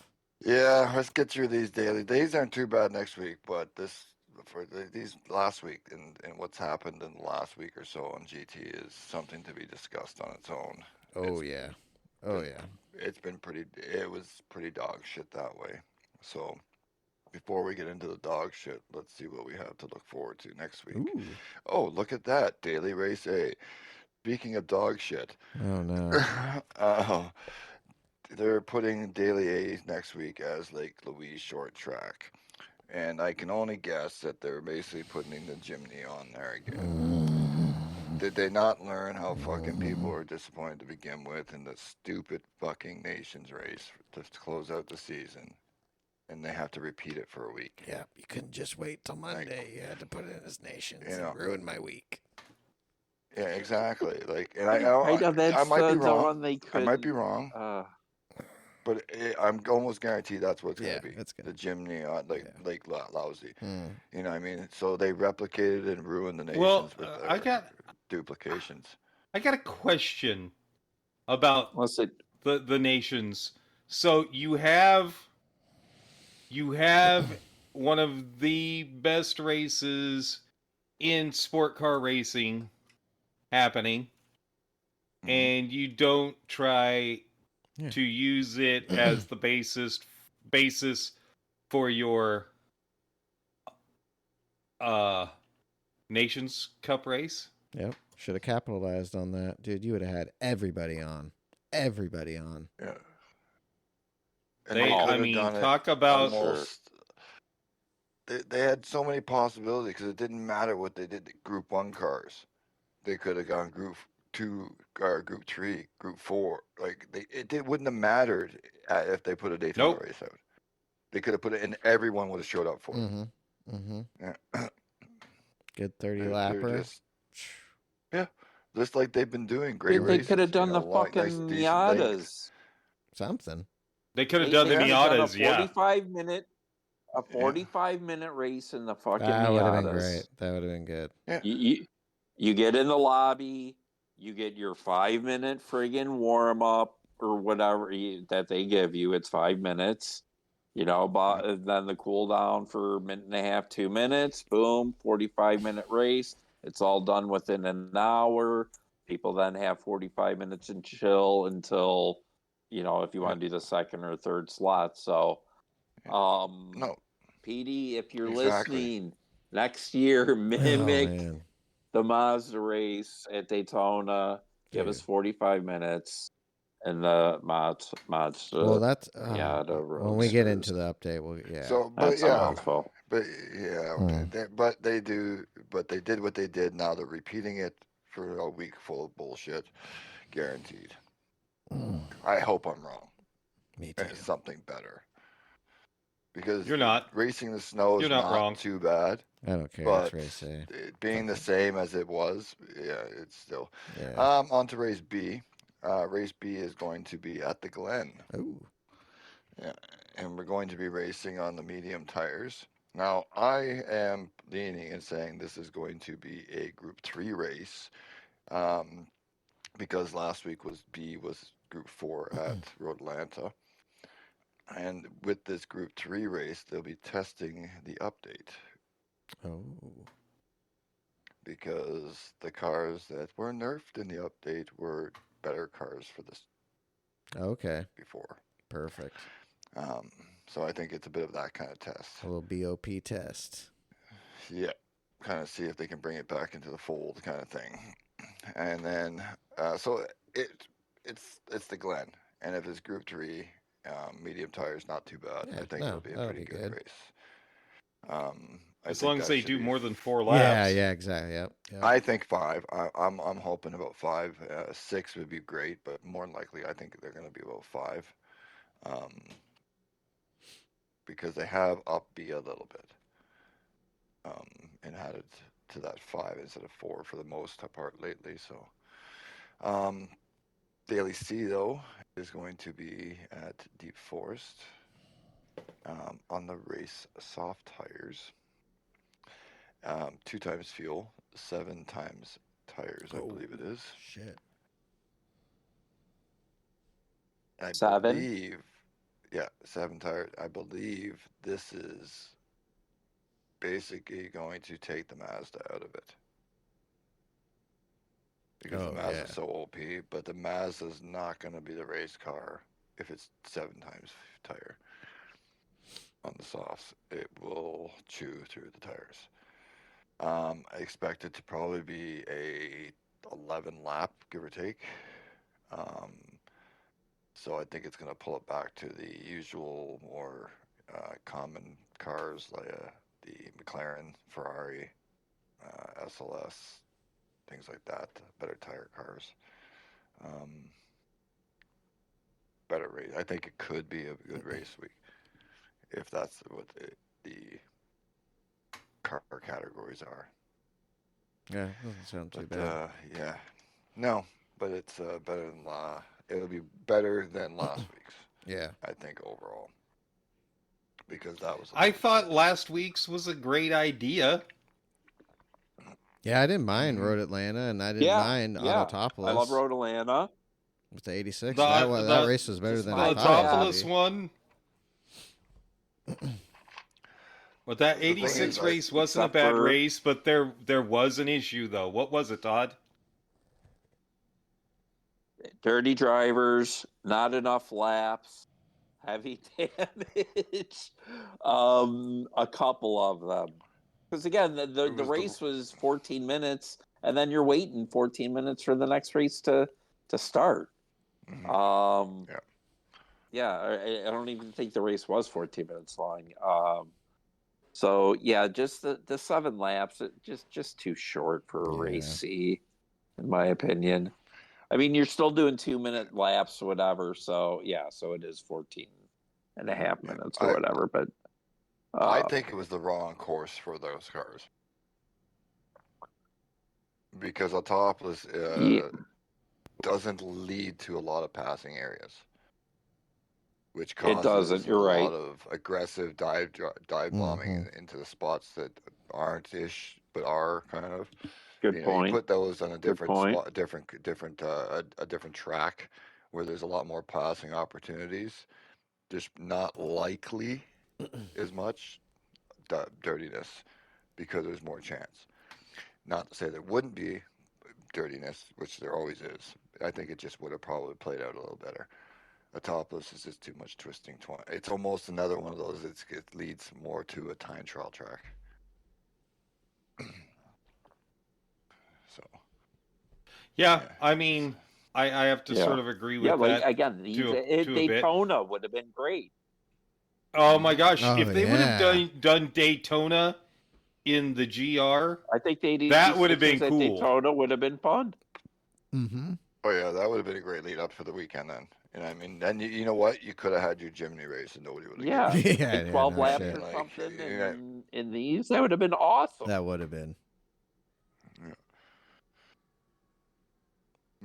Yeah, let's get through these daily. Days aren't too bad next week, but these last week and what's happened in the last week or so on GT is something to be discussed on its own. Oh, yeah. Oh, yeah. It was pretty dog shit that way. So before we get into the dog shit, let's see what we have to look forward to next week. Ooh. Oh, look at that. Daily Race A. Speaking of dog shit. Oh, no. They're putting Daily A next week as Lake Louise short track. And I can only guess that they're basically putting the Jimny on there again. Did they not learn how fucking people are disappointed to begin with in the stupid fucking Nations race to close out the season? And they have to repeat it for a week. Yeah, you couldn't just wait till Monday. You had to put it in as Nations. You know. It ruined my week. Yeah, exactly. Like, and I That's might be the wrong. one they I might be couldn't, wrong. But I'm almost guaranteed that's what it's Yeah, going to be. it's gonna The Jimny on Lake Lousy. Hmm. You know what I mean? So they replicated and ruined the Nations Well, with I their got duplications. I got a question about the Nations. So you have one of the best races in sport car racing happening, and you don't try to use it as the basis for your Nations Cup race. Yep. Should have capitalized on that, dude. You would have had everybody on. Everybody on. Yeah. And They, could I have mean, done it talk about almost. They had so many possibilities because it didn't matter what they did to Group 1 cars. They could have gone Group 2 or Group 3, Group 4. Like it wouldn't have mattered if they put a Daytona Nope. race out. They could have put it, and everyone would have showed up for it. Mm-hmm. Mm-hmm. Yeah. Good 30 They're lapper. Just like they've been doing great Dude, they races. could have done you know, the long, fucking nice, decent length. Miatas. Something. They could have They done the could have done a Miatas, yeah. 45-minute race in the fucking That would have been Miatas. great. That would have been good. Yeah. You get in the lobby, you get your 5-minute friggin' warm up or whatever that they give you. It's 5 minutes, you know. But then the cool down for a minute and a half, 2 minutes. Boom, 45-minute race. It's all done within an hour. People then have 45 minutes and chill until, you know, if you want to do the second or third slot. So, No, PD, if you're Exactly. listening, next year Oh, mimic man. the Mazda race at Daytona. Give Dude. us 45 minutes, and the Mazda. Well, that's the when we get Roadsters. into the update. We'll, yeah. So, but That's a mouthful. but yeah, okay. Hmm. But they did what they did. Now they're repeating it for a week full of bullshit, guaranteed. I hope I'm wrong. Me too. And it's something better. Because You're not. racing the snow is You're not wrong. too bad. I don't care. But It's race A. it being the same as it was, yeah, it's still. Yeah. On to race B. Race B is going to be at the Glen. Ooh. Yeah, and we're going to be racing on the medium tires. Now, I am leaning and saying this is going to be a Group 3 race, because last week was Group 4 at Road Atlanta. And with this Group 3 race, they'll be testing the update Oh. because the cars that were nerfed in the update were better cars for this Okay. before. Perfect. So I think it's a bit of that kind of test. A little BOP test. Yeah, kind of see if they can bring it back into the fold, kind of thing. And then, so it's the Glen, and if it's Group 3, medium tires, not too bad. Yeah, I think no, it'll be a that'll pretty be good good. race. As long as they do more than 4 Yeah, laps. yeah, exactly. Yep. I think 5. I'm hoping about 5. 6 would be great, but more than likely, I think they're going to be about 5. Because they have up B a little bit, and had it to that 5 instead of 4 for the most part lately. So, Daily C though is going to be at Deep Forest, on the race soft tires. 2 times fuel, 7 times tires, I believe it is. Shit. I 7? believe, yeah, 7 tires. I believe this is basically going to take the Mazda out of it. Because the Mazda's so OP, but the Mazda's not going to be the race car if it's 7 times tire on the softs. It will chew through the tires. I expect it to probably be a 11 lap, give or take. So I think it's going to pull it back to the usual, more common cars like the McLaren, Ferrari, SLS, things like that. Better tire cars. Better race. I think it could be a good race week if that's what the car categories are. Yeah, doesn't sound too But bad. yeah, no, but it's better than it'll be better than last week's. Yeah. I think overall, because that was. I thought last week's was a great idea. Yeah, I didn't mind Road Atlanta, and I didn't mind Autopolis. I love Road Atlanta. With the 86. The- that race was better than The I thought it would Autopolis be. one. But that The thing 86 is, race wasn't a except bad for- race, but there was an issue though. What was it, Todd? Dirty drivers, not enough laps, heavy damage. A couple of them. Because again, the It was race was 14 minutes, and then you're waiting 14 minutes for the next race to start. Mhm. Yeah. Yeah, I don't even think the race was 14 minutes long. So yeah, just the 7 laps, just too short for a race C, in my opinion. I mean, you're still doing 2-minute laps, whatever. So yeah, so it is 14 and a half minutes or whatever. But I think it was the wrong course for those cars because Autopolis doesn't lead to a lot of passing areas, which causes it doesn't. You're a right. lot of aggressive dive bombing into the spots that aren't ish but are kind of. Good point. You put those on a different point. spot, a different track where there's a lot more passing opportunities. There's not likely as much dirtiness because there's more chance. Not to say there wouldn't be dirtiness, which there always is. I think it just would have probably played out a little better. Autopolis is just too much twisting. It's almost another one of those. It leads more to a time trial track. So. Yeah, I mean, I have to sort of agree with that. Yeah, like again, Daytona would have been great. Oh my gosh! If they would have done Daytona in the GR, I think that would have been cool. Daytona would have been fun. Mm-hmm. Oh yeah, that would have been a great lead up for the weekend then. And I mean, then you know what? You could have had your Jimny race and nobody would have given you. Like 12 laps or something in these. That would have been awesome. That would have been.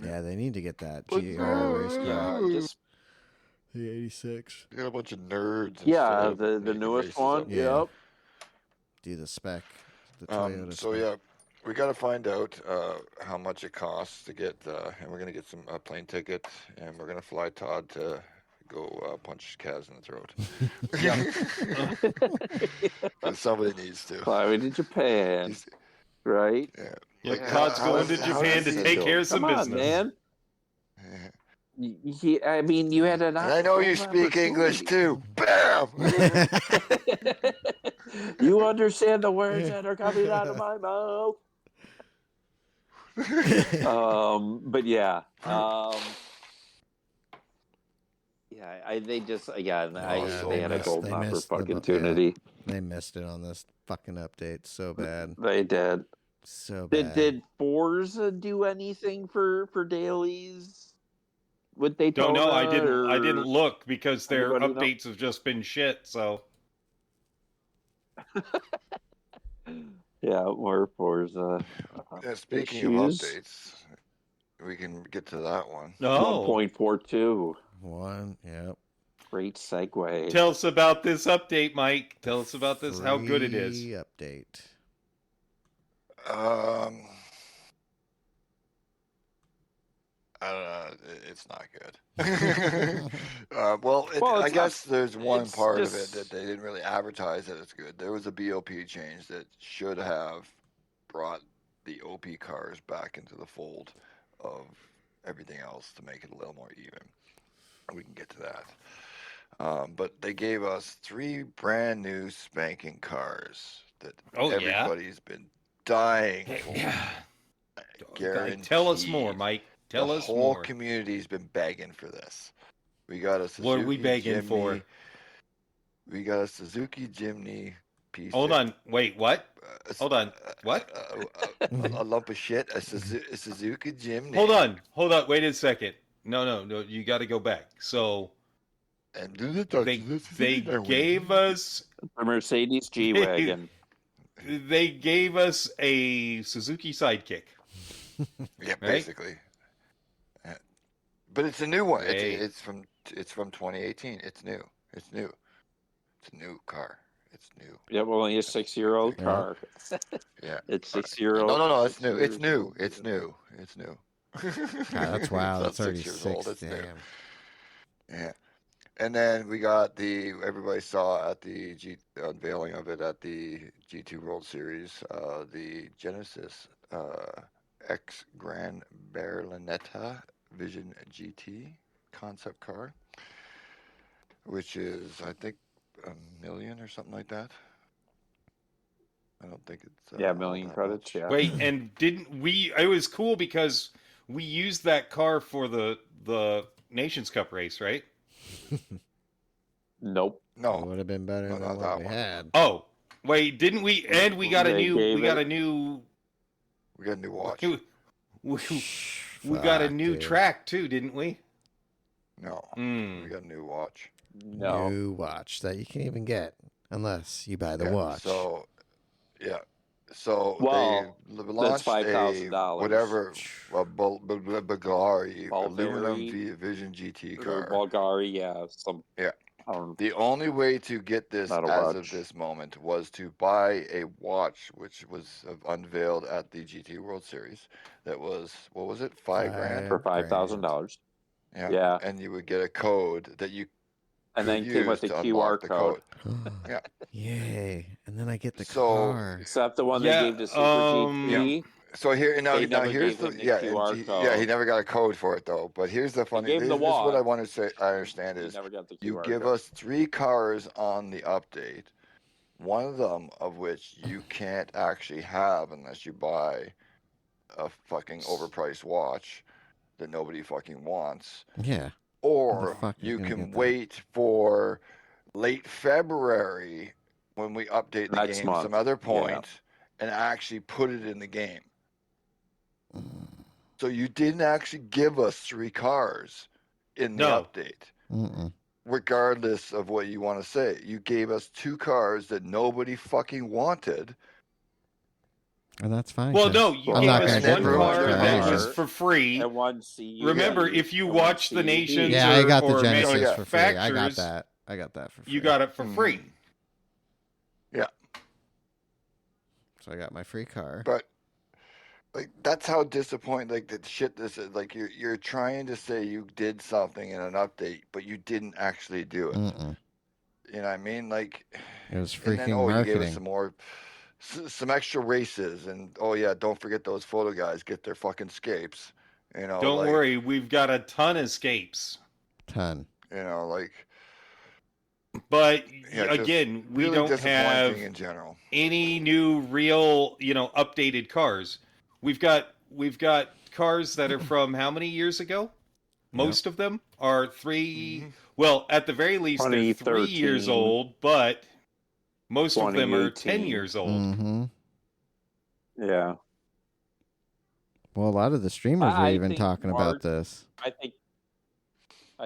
Yeah, they need to get that GR race car. Just the 86. You got a bunch of nerds. Yeah, the newest one. Yep. Do the spec. The Toyota so spec. yeah, we got to find out how much it costs to get, and we're gonna get some plane ticket, and we're gonna fly Todd to go punch Kaz in the throat. Somebody needs to. Fly to Japan, right? Yeah. Like Todd's going to Japan to take care of some business. Man. I mean, you had an. And I know you speak English too. Bam. You understand the words that are coming out of my mouth. But yeah. They just again. They had a golden opportunity. They missed it on this fucking update so bad. They did. So bad. Did Forza do anything for dailies? Would they? Don't know. I didn't look because their updates have just been shit. So. Yeah, more Forza. Speaking of updates, we can get to that one. No. 1.42. Yep. Great segue. Tell us about this update, Mike. Tell us about this. How good it is. Update. I don't know. It's not good. I guess there's one part of it that they didn't really advertise that it's good. There was a BOP change that should have brought the OP cars back into the fold of everything else to make it a little more even. We can get to that. But they gave us 3 brand new spanking cars that everybody's been dying for. Guaranteed. Tell us more, Mike. Tell us more. The whole community's been begging for this. We got a Suzuki What are we begging Jimny, for? We got a Suzuki Jimny piece. Hold on. Wait, what? Hold on. What? A lump of shit. A Suzuki Jimny. Hold on. Wait a second. No. You got to go back. So they gave us a Mercedes G-Wagon. They gave us a Suzuki Sidekick. Yeah, basically. But it's a new one. It's from 2018. It's new. It's a new car. It's new. Yeah, well, only a 6-year-old car. Yeah. It's 6-year-old. No, it's new. It's new. That's wow. That's already 6 years old. It's damn. new. Yeah. And then we got everybody saw at the unveiling of it at the G2 World Series, the Genesis X Grand Berlinetta Vision GT concept car, which is, I think, $1 million or something like that. I don't think it's Yeah, all million that credits. much. Yeah. Wait, and didn't we? It was cool because we used that car for the Nations Cup race, right? Nope. It No, would have been better No, than not what that we one. had. Oh, wait, didn't we? And we got a They new. gave We got it- a new. we got a new watch. We got a Fuck, new dude. track too, didn't we? No, Mm. we got a new watch. No. New watch that you can't even get unless you buy the Yeah, watch. So, yeah. So Well, they launched a $5,000. whatever Bulgari aluminum Bulgari Vision GT Or car. Bulgari, yeah. Yeah. I don't The only way to get this Not a as of watch. this moment was to buy a watch, which was unveiled at the GT World Series. That was, what was it, $5,000? for $5,000. Yeah. Yeah. And you would get a code that you And could then came with use the to QR unlock the code. Yeah. Yay. And then I get the So- car. Except the one Yeah, they gave to Super GT. So here now, They now never here's gave the him the yeah, QR he code. never got a code for it though. But here's the funny. gave him This the is what I watch. want to say. I understand He is never got the QR you give code. us 3 cars on the update, one of them of which you can't actually have unless you buy a fucking overpriced watch that nobody fucking wants, Yeah. or fuck is you gonna can get that? wait for late February when we update the Next game month, some other yeah. point and actually put it in the game. So you didn't actually give us 3 cars in the No. update, Mm-mm. regardless of what you want to say. You gave us 2 cars that nobody fucking wanted. And that's fine. Well, 'cause no, you I'm gave not us gonna get one the ruined car your that car. was for free. And one CUV. Remember, if you and one watch the CUV. Nations Yeah, I got the or Genesis yeah. for free. I got manufacturers, that. I got that for free. You got it for free. Yeah. So I got my free car. But like that's how disappointing like the shit this is. Like you're trying to say you did something in an update, but you didn't actually do it. Mm-mm. You know what I mean? Like It was and then freaking you gave us marketing. some more some extra races, and oh yeah, don't forget those photo guys get their fucking scapes. You know, Don't like, worry, we've got a ton of escapes. Ton. You know, like But yeah, just again, we really don't disappointing have in general. any new real, updated cars. We've got cars that are from how many years ago? Most of them are 3 Mhm. well, at the very least they're 3 years 2013. old, but most of them are 10 2018. years old. Mm-hmm. Yeah. Well, a lot of the streamers were I even think talking March- about this. I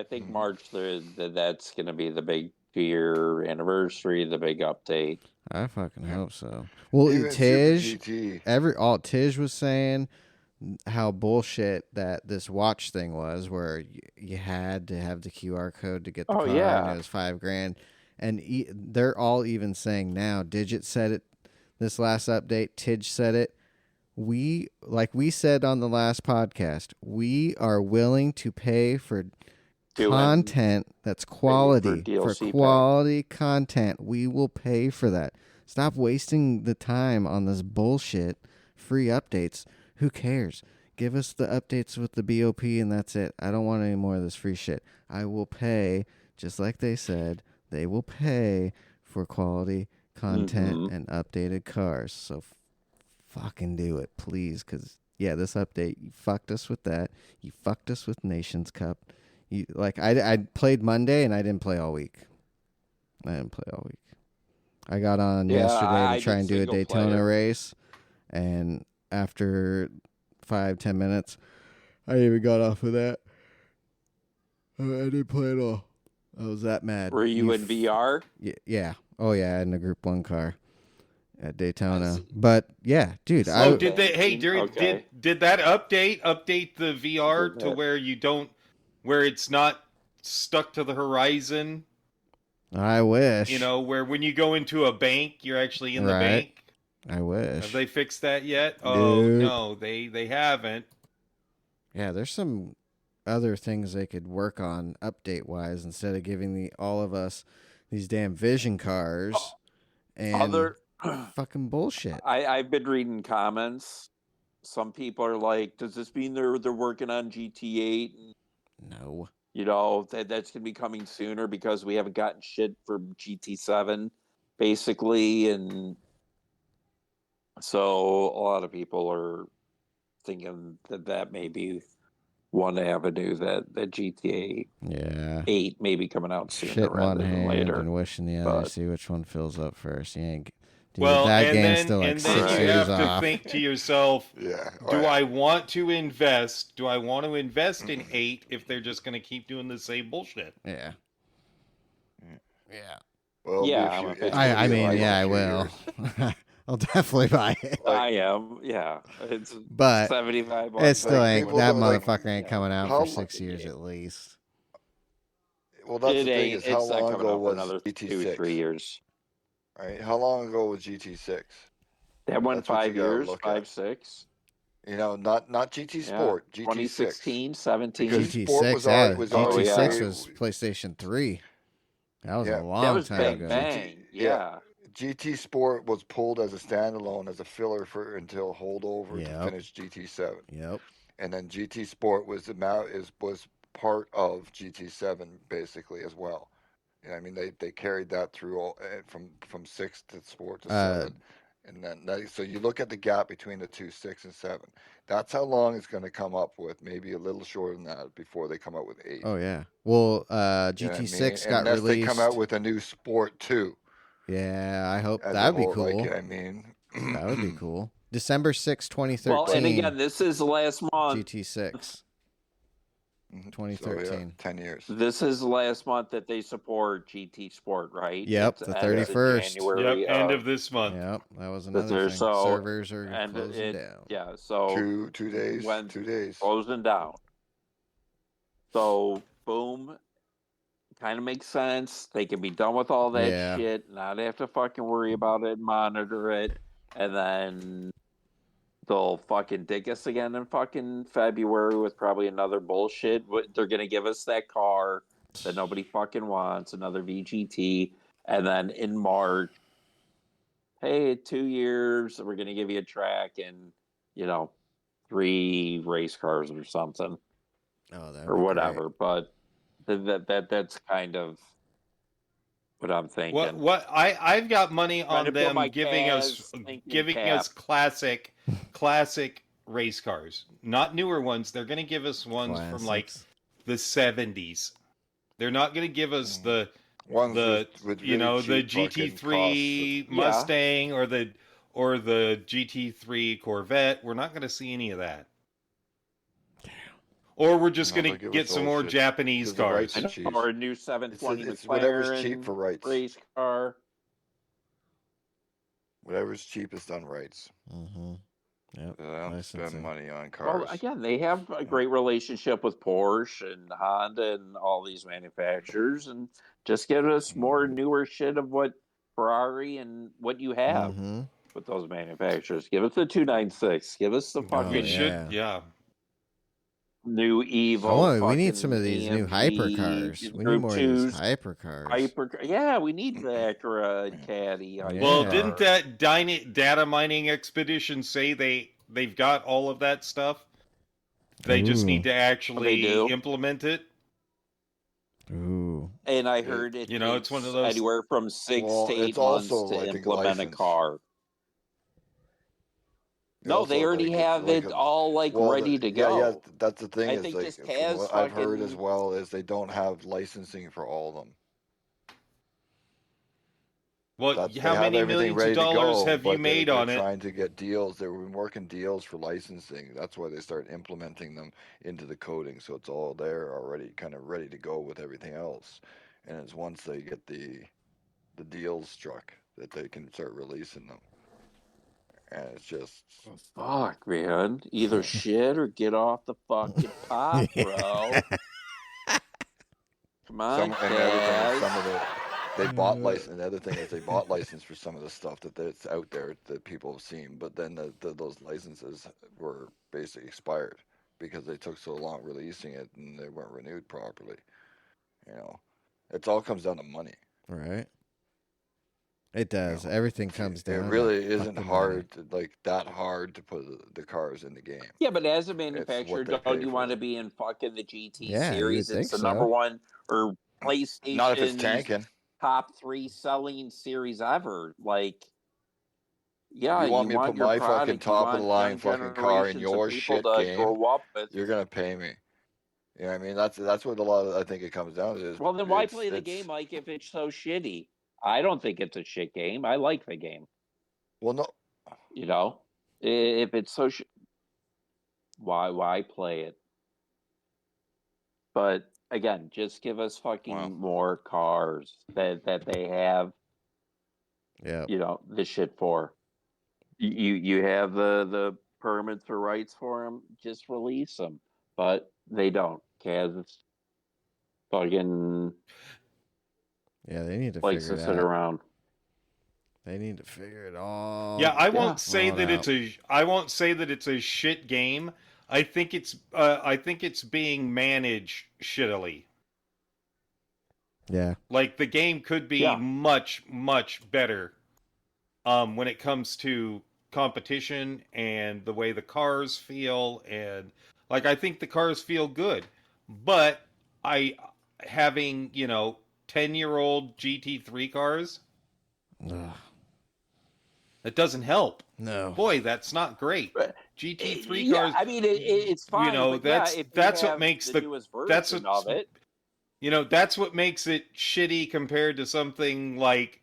think Mhm. March that's going to be the big 2-year anniversary, the big update. I fucking hope so. Well, Even Tish, Super GT. Tish was saying how bullshit that this watch thing was, where you had to have the QR code to get the Oh, car, and yeah. it was $5,000. And they're all even saying now. Digit said it this last update. Tidge said it. Like we said on the last podcast, we are willing to pay for content that's quality. For DLC quality content, we will pay for that. Stop wasting the time on this bullshit. Free updates. Who cares? Give us the updates with the BOP and that's it. I don't want any more of this free shit. I will pay, just like they said, they will pay for quality content Mhm. and updated cars. So fucking do it, please. Because, yeah, this update, you fucked us with that. You fucked us with Nations Cup. I played Monday and I didn't play all week. I got on Yeah, yesterday I to try did and do a single Daytona player. race. And after 5-10 minutes, I even got off of that. I didn't play at all. I was that mad. Were you in VR? Yeah. Oh, yeah, in the Group 1 car at Daytona. see. But, yeah, dude. Oh, I- did they? Hey, Okay. did that update the VR Did to that. where it's not stuck to the horizon? I wish. Where when you go into a bank, you're actually in the Right. bank. I wish. Have they fixed that yet? Oh Nope. no, they haven't. Yeah, there's some other things they could work on update-wise instead of giving all of us these damn Vision cars and Other, fucking bullshit. I've been reading comments. Some people are like, "Does this mean they're working on GT8? No. That's gonna be coming sooner because we haven't gotten shit for GT7, basically." And So a lot of people are thinking that may be one avenue that GTA Yeah. 8 may be coming out sooner Shit one rather than hand later. and wishing the other. But- See which one fills up first. You ain't. Dude, Well, that and game's then still like and then 6 you years have to off. think to yourself, Yeah. do I want to invest? Do I want to invest in Mm-hmm. 8 if they're just going to keep doing the same bullshit? Yeah. Yeah. Well, Yeah, it'll I'm be a a few, fan. it's gonna I be mean, like yeah, a I few will. years. I'll definitely buy it. I am, yeah. It's But 75 it still Like, ain't. people That don't, like, motherfucker ain't coming out how for 6 years at least. Well, that's it the thing ain't. is, how It's not long coming ago out for was another GT6? 2-3 years. Right? How long ago was GT6? That went That's what you 5 gotta years, look 5, at. 6. You know, not GT Yeah. Sport, GT6. 2016, 17. Because Sport GT6, was yeah. already- was already GT6 created. was PlayStation 3. That was Yeah. a long That was time Bang ago. Bang. yeah. Yeah. GT Sport was pulled as a standalone as a filler for until holdover to Yep. finish GT7, Yep. and then GT Sport was was part of GT7 basically as well. You know, I mean, they carried that through all from 6 to Sport to 7, and then so you look at the gap between the two, 6 and 7. That's how long it's going to come up with. Maybe a little shorter than that before they come out with 8. Oh yeah. Well, You know what I GT6 mean? got Unless released. they come out with a new Sport 2. Yeah, I hope As that'd a be whole, cool. Like, I mean, That would be cool. December 6, 2013. Well, and again, this is last month. GT6. So, 2013. yeah, 10 years. This is last month that they support GT Sport, right? Yep, It's the ends in 31st. January Yep, end of this month. Yep, that was But another there's thing. so- Servers are and closing it- down. Yeah, so 2 days. when 2 days. closing down. So boom, kind of makes sense. They can be done with all that Yeah. shit, not have to fucking worry about it, monitor it, and then they'll fucking dig us again in fucking February with probably another bullshit. They're gonna give us that car that nobody fucking wants, another VGT, and then in March, hey, 2 years, we're gonna give you a track and 3 race cars or something Oh, that or whatever. But that's kind of what I'm thinking. What I've got money Trying to on fill them my giving us thinking cap. classic race cars, not newer ones. They're going to give us ones from like Classics. the 70s. They're not going to give us the Ones with the really cheap fucking GT3 Yeah. Mustang or the GT3 Corvette. We're not going to see any of that. Or we're just No, going they'll to give get us some old more shit, Japanese 'cause the rights cars. are cheap. Or a new 720 It's whatever's cheap McLaren for rights. race car. Whatever's cheapest on rights. Mm-hmm. Yep. They don't Licensing. spend money on cars. Well, again, they have a great relationship with Porsche and Honda and all these manufacturers, and just give us more newer shit of what Ferrari and what you have Mm-hmm. with those manufacturers. Give us the 296. Give us the Oh, fucking It should, yeah. new Evo. We need fucking some of these new AMG, hypercars. We need Group more of these 2s, hypercars. Yeah, we need the Acura and Caddy. Well, Yeah. didn't that data mining expedition say they've got all of that stuff? They just Ooh. need to They actually do. implement it. Ooh. And I heard it. It's one of those. Anywhere from 6 Well, to 8 it's months also, to I think, implement a licensed. car. They No, also they already have like it all ready to go. Yeah, that's the thing. I Is think like just from has what I've heard as fucking- well is they don't have licensing for all of them. Well, They how have many everything millions ready of to dollars go, have you but made they're on it? trying to get deals. They've been working deals for licensing. That's why they start implementing them into the coding, so it's all there already, kind of ready to go with everything else. And it's once they get the deals struck that they can start releasing them. And it's just Fuck, man. Either shit or get off the fucking pot, bro. Come on, and the other thing is Kaz. some of the they bought license. And the other thing is they bought license for some of the stuff that's out there that people have seen, but then those licenses were basically expired because they took so long releasing it and they weren't renewed properly. It all comes down to money. Right. It does. Everything comes down. It to really isn't fucking hard that hard to put the cars in the game. Yeah, but as a what manufacturer, they pay don't you for want to them. be in fucking the GT Yeah, you series? would It's the think number so. one or PlayStation's Not if it's tanking. top 3 selling series ever. Like, Yeah, You want me to put your my fucking product, you top of the want line young fucking car in generations of your people shit to game? grow up with. You're gonna pay me. You know what I mean? That's what a lot of I think it comes down to. Is Well, then why play the game, Mike, if it's so shitty? I don't think it's a shit game. I like the game. Well, no. You know, if it's so, why play it? But again, just give us fucking Wow. more cars that they have. Yeah. You know, this shit for. You have the permits or rights for them. Just release them, but they don't. Kaz fucking Yeah, they need to likes figure to it sit out. around. They need to figure it all. Yeah, I won't say all that out. I won't say that it's a shit game. I think it's being managed shittily. Yeah. Like the game could be much better when it comes to competition and the way the cars feel, and like I think the cars feel good, but having 10-year-old GT3 cars, Ugh. that doesn't help. No. Boy, that's not great. But, GT3 yeah, cars, I mean it's fine. But that's if that's you what have makes the the newest that's version what of it. that's what makes it shitty compared to something like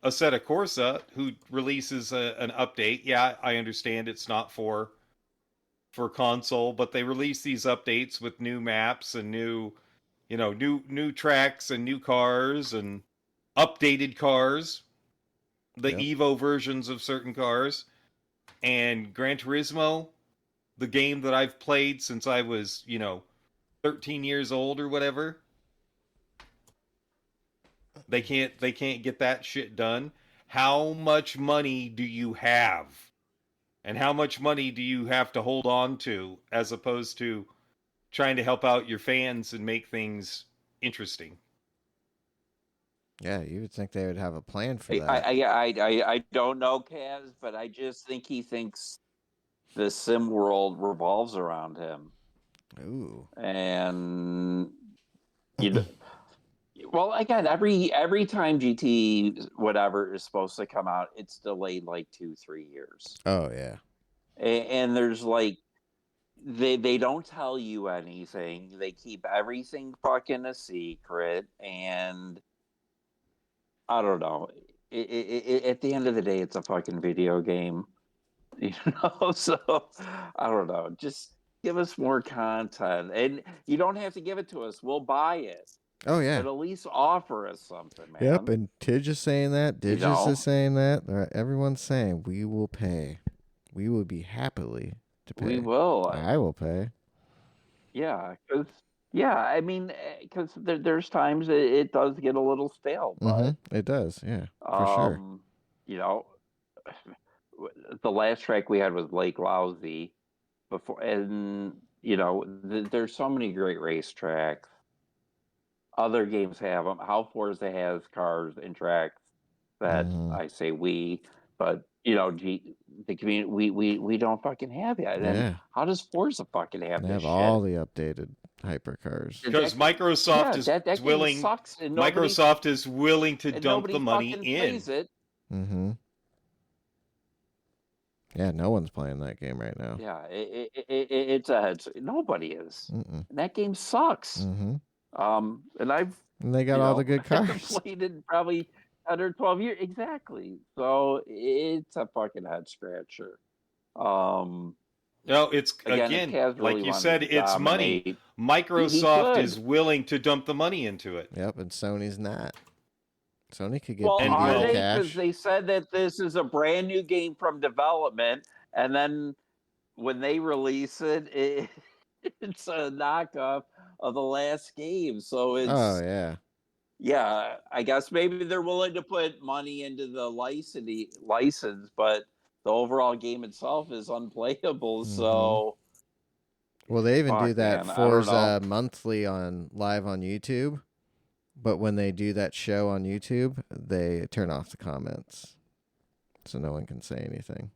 Assetto Corsa, who releases an update. Yeah, I understand it's not for console, but they release these updates with new maps and new tracks and new cars and updated cars, the Evo versions of certain cars. And Gran Turismo, the game that I've played since I was 13 years old or whatever, they can't get that shit done. How much money do you have? And how much money do you have to hold on to, as opposed to trying to help out your fans and make things interesting? Yeah, you would think they would have a plan for that. I don't know, Kaz, but I just think he thinks the sim world revolves around him. Ooh. And well, again, every time GT whatever is supposed to come out, it's delayed like 2-3 years. Oh yeah. And there's like they don't tell you anything. They keep everything fucking a secret, and I don't know. At the end of the day, it's a fucking video game, So I don't know. Just give us more content, and you don't have to give it to us. We'll buy it. Oh yeah. But at least offer us something, man. Yep, and Tidge is saying that. Digis is saying that. Everyone's saying we will pay. We will be happily to pay. We will. I will pay. Yeah, because I mean, because there's times it does get a little stale, but it does. Yeah, for sure. The last track we had was Lake Lousy before, and there's so many great racetracks. Other games have them. How Forza has cars and tracks that I say but the community we don't fucking have yet. Yeah. And how does Forza fucking have They this have shit? all the updated hypercars. Because Microsoft is willing. Sucks, and Microsoft is willing to dump nobody the money fucking in. plays it. Yeah, no one's playing that game right now. Yeah, it's nobody is. And that game sucks. And they got all the good cars. I've played it probably 10 or 12 years exactly. So it's a fucking head scratcher. No, it's again really like you said, it's money. dominate. Microsoft is willing to dump the money into it. Yep, and Sony's not. Sony could get are they? cash. Because they said that this is a brand new game from development, and then when they release it, it's a knockoff of the last game. So it's yeah. I guess maybe they're willing to put money into the license, but the overall game itself is unplayable. So, well, they even do that Forza man, monthly live on YouTube. But when they do that show on YouTube, they turn off the comments, so no one can say anything.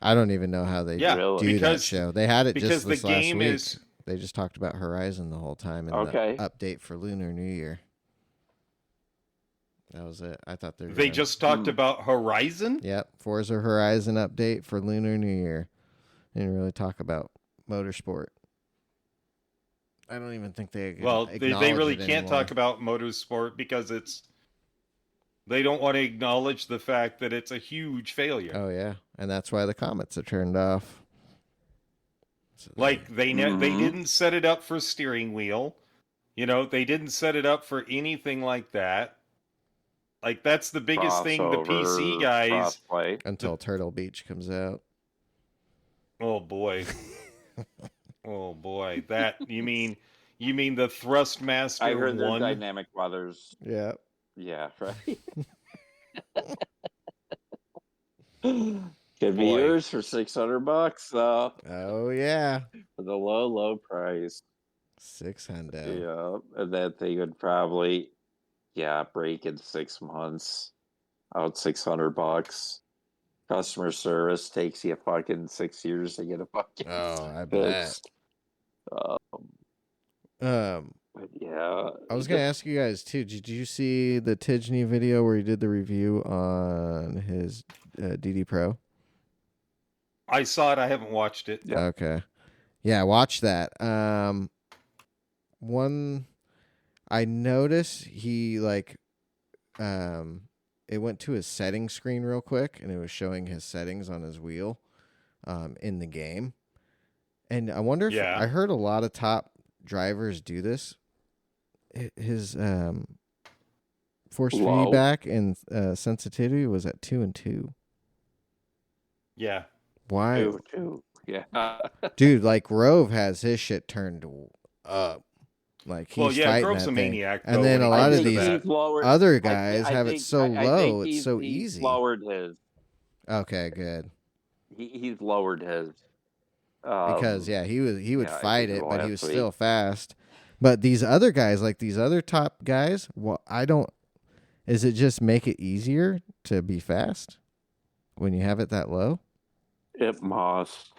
I don't even know how they do that show. They had it just this last week. They just talked about Horizon the whole time and the update for Lunar New Year. That was it. I thought they were They gonna... just talked about Horizon. Yep, Forza Horizon update for Lunar New Year. Didn't really talk about motorsport. I don't even think they Well, they acknowledge really it can't anymore. talk about motorsport because they don't want to acknowledge the fact that it's a huge failure. Oh yeah, and that's why the comments are turned off. So Like they didn't set it up for steering wheel. They didn't set it up for anything like that. Like that's the biggest thing the PC guys crossplay. until Turtle Beach comes out. Oh boy. Oh boy. That you mean the Thrustmaster I heard their 1? dynamic weathers. Yeah. Yeah, right. Could be Boy. yours for $600 though. Oh yeah. For the low price. 600. Yeah, and that thing would probably, break in 6 months. Out $600. Customer service takes you fucking 6 years to get a fucking Oh, I bet. fixed. But yeah, I was gonna ask you guys too. Did you see the Tijni video where he did the review on his DD Pro? I saw it. I haven't watched it. Yeah. Okay. Yeah, watch that. One, I noticed he it went to his settings screen real quick, and it was showing his settings on his wheel, in the game. And I wonder if I heard a lot of top drivers do this. His force feedback and sensitivity was at 2 and 2. Yeah. Why? 2. Yeah. Dude, like Rove has his shit turned up. Like he's fighting Grove's that a thing. maniac. And though, then when a it lot comes of to these that. other guys have it think- so I low, think it's he's- so he's easy. Lowered his. Okay, good. He's lowered his. Because he would I fight think it, but he was last still week. fast. But these other guys, like these other top guys, well, is it just make it easier to be fast when you have it that low? It must.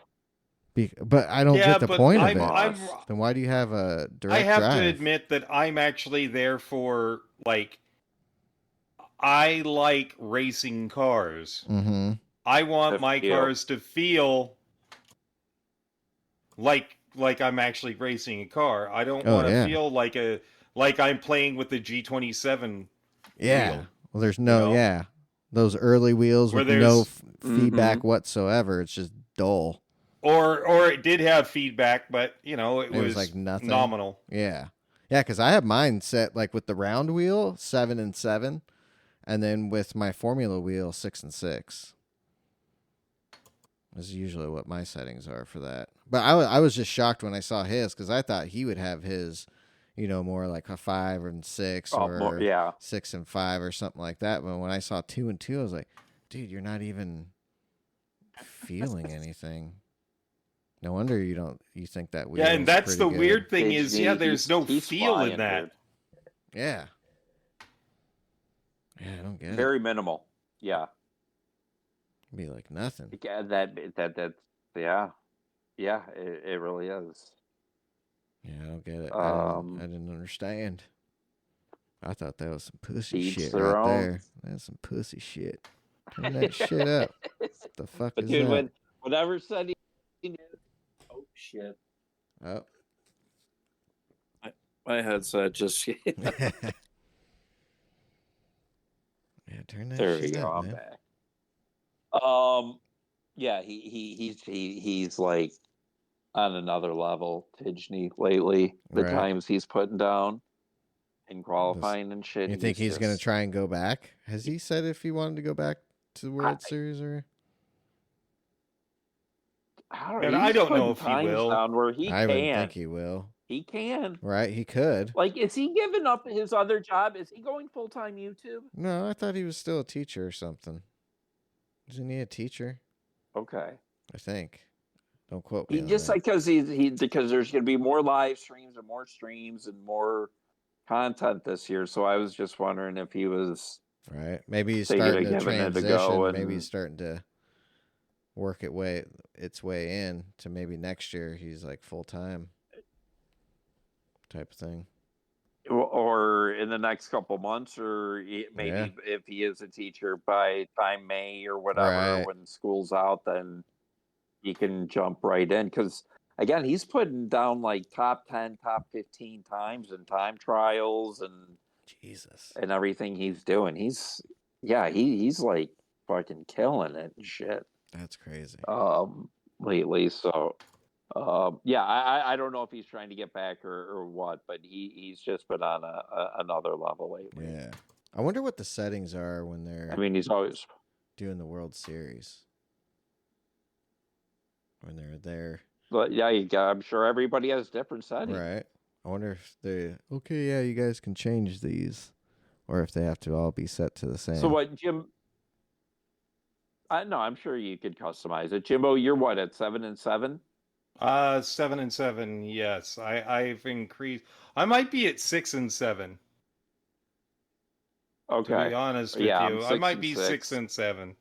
But I don't get the but point of I'm, it. Then why do you have a direct I have drive? to admit that I'm actually there for I like racing cars. Mm-hmm. I want The my feel. cars to feel like I'm actually racing a car. I don't want to feel like I'm playing with the G27. Yeah. wheel, Well, there's no those early wheels Where with no Mm-hmm. feedback whatsoever. It's just dull. Or it did have feedback, but it was like nothing. nominal. Yeah. Yeah, because I have mine set like with the round wheel 7 and 7, and then with my formula wheel 6 and 6. That's usually what my settings are for that. But I was just shocked when I saw his because I thought he would have his, more like a 5 and 6 or 6 and 5 or something like that. But when I saw 2 and 2, I was like, dude, you're not even feeling anything. No wonder you think that wheel. Yeah, and that's pretty the good. weird thing is, there's no he's feel flying, in that. dude. Yeah. Yeah, I don't get it. Very minimal. Yeah. Be like nothing. Yeah, it really is. Yeah, I don't get it. I didn't understand. I thought that was some pussy Each shit their right own. there. That's some pussy shit. Turn that shit up. What the fuck But is dude, that? whatever said he did. Oh shit! Oh. My headset just. Yeah, turn that There we shit go. up, I'm man. back. Yeah, he's like on another level, Tijni, lately. The Right. times he's putting down in qualifying and shit. You think he's going to just- try and go back? Has he said if he wanted to go back to the World Series or? And I don't know if he times will. down where he I can. wouldn't think he will. He can. Right? He could. Like, is he giving up his other job? Is he going full time YouTube? No, I thought he was still a teacher or something. Isn't he a teacher? Okay. I think. Don't quote me. He on just that. like because because there's going to be more live streams and more streams and more content this year. So I was just wondering if he was Right. Maybe he's thinking of starting to giving it a transition. go Maybe and- he's starting to work its way in to maybe next year he's like full time type of thing. or in the next couple months, or maybe if he is a teacher by time May or whatever, Right. when school's out, then he can jump right in. Because again, he's putting down like top 10, top 15 times in time trials and Jesus. and everything he's doing. He's like fucking killing it and shit. That's crazy. Lately. So I don't know if he's trying to get back or what, but he's just been on another level lately. Yeah. I wonder what the settings are when they're I mean, he's always doing the World Series. When they're there. But yeah, I'm sure everybody has different settings. Right. I wonder if they you guys can change these, or if they have to all be set to the same. So what, Jim? No, I'm sure you could customize it. Jimbo, you're what, at 7 and 7? 7 and 7. Yes, I've increased. I might be at 6 and 7. Okay. To be honest with you, I might be 6 and 7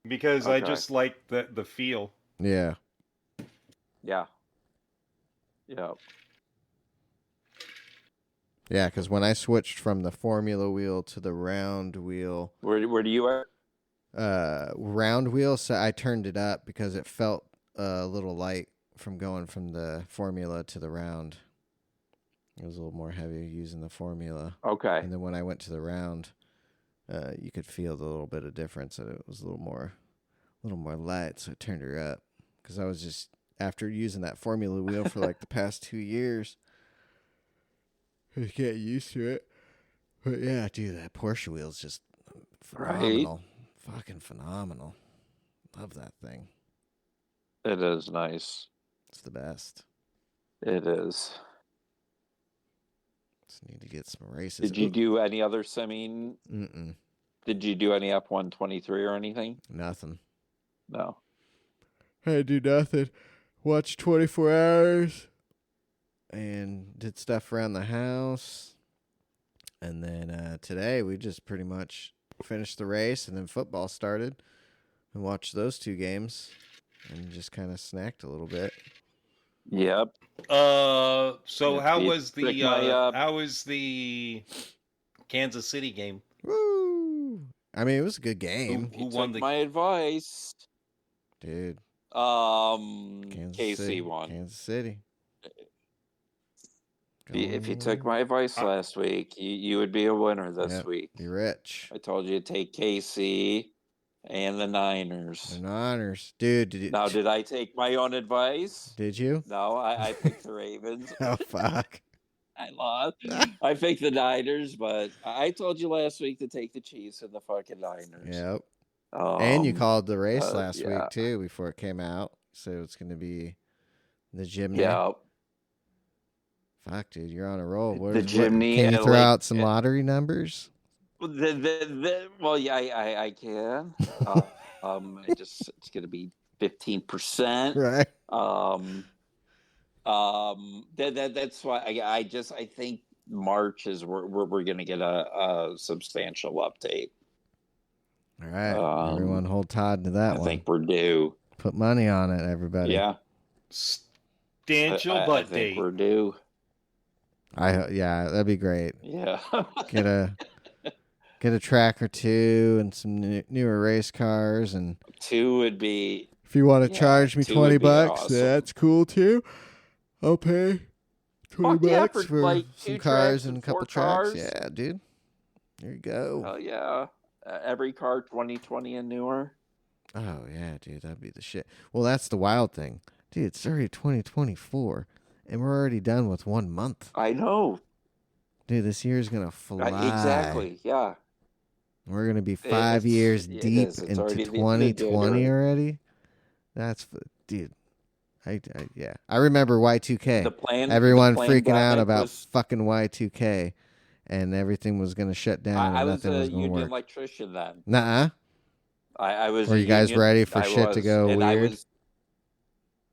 because I just like the feel. Yeah. Yeah. Yeah. Yeah, because when I switched from the formula wheel to the round wheel, where do you at? Round wheel, so I turned it up because it felt a little light from going from the formula to the round. It was a little more heavy using the formula. Okay. And then when I went to the round, you could feel the little bit of difference, and it was a little more light, so I turned her up. Because I was just, after using that formula wheel for like the past 2 years, I was getting used to it. But yeah, dude, that Porsche wheel is just phenomenal. Right? Fucking phenomenal. Love that thing. It is nice. It's the best. It is. Just need to get some races. Did you do any other simming? Mm-mm. Did you do any F123 or anything? Nothing. No. I do nothing. Watched 24 Hours and did stuff around the house. And then today we just pretty much finished the race, and then football started, and watched those 2 games and just kind of snacked a little bit. Yep. So how was the Kansas City game? Woo! I mean, it was a good game. Who won my advice? Dude. KC won. Kansas City. If you took my advice last week, you would be a winner this week. You're rich. I told you to take KC and the Niners. The Niners. Dude, did I take my own advice? Did you? No, I picked the Ravens. Oh, fuck. I lost. I picked the Niners, but I told you last week to take the Chiefs and the fucking Niners. Yep. And you called the race last week, too, before it came out. So it's going to be the Gymney. Yep. Fuck, dude, you're on a roll. Gymney. Can you throw out some lottery numbers? Well, yeah, I can. It's going to be 15%. Right. That's why I think March is where we're going to get a substantial update. All right, everyone hold Todd to that one. I think we're due. Put money on it, everybody. Yeah. Substantial I think we're due. That'd be great. Yeah. Get a track or 2 and some newer race cars, and 2 would be. If you want to charge me $20, awesome. That's cool too. I'll pay $20 for like some cars and a 4 couple tracks. cars. Yeah, dude. There you go. Oh yeah. Every car 2020 and newer. Oh yeah, dude, that'd be the shit. Well, that's the wild thing, dude. It's already 2024, and we're already done with 1 month. I know, dude. This year's gonna fly. Exactly. Yeah. We're gonna be 5 years deep into 2020 already. That's dude. I remember Y2K. Everyone freaking out about fucking Y2K, and everything was gonna shut down. I and was nothing a was gonna union work. electrician then. Nuh-uh. I was. Were you guys ready for shit to go weird?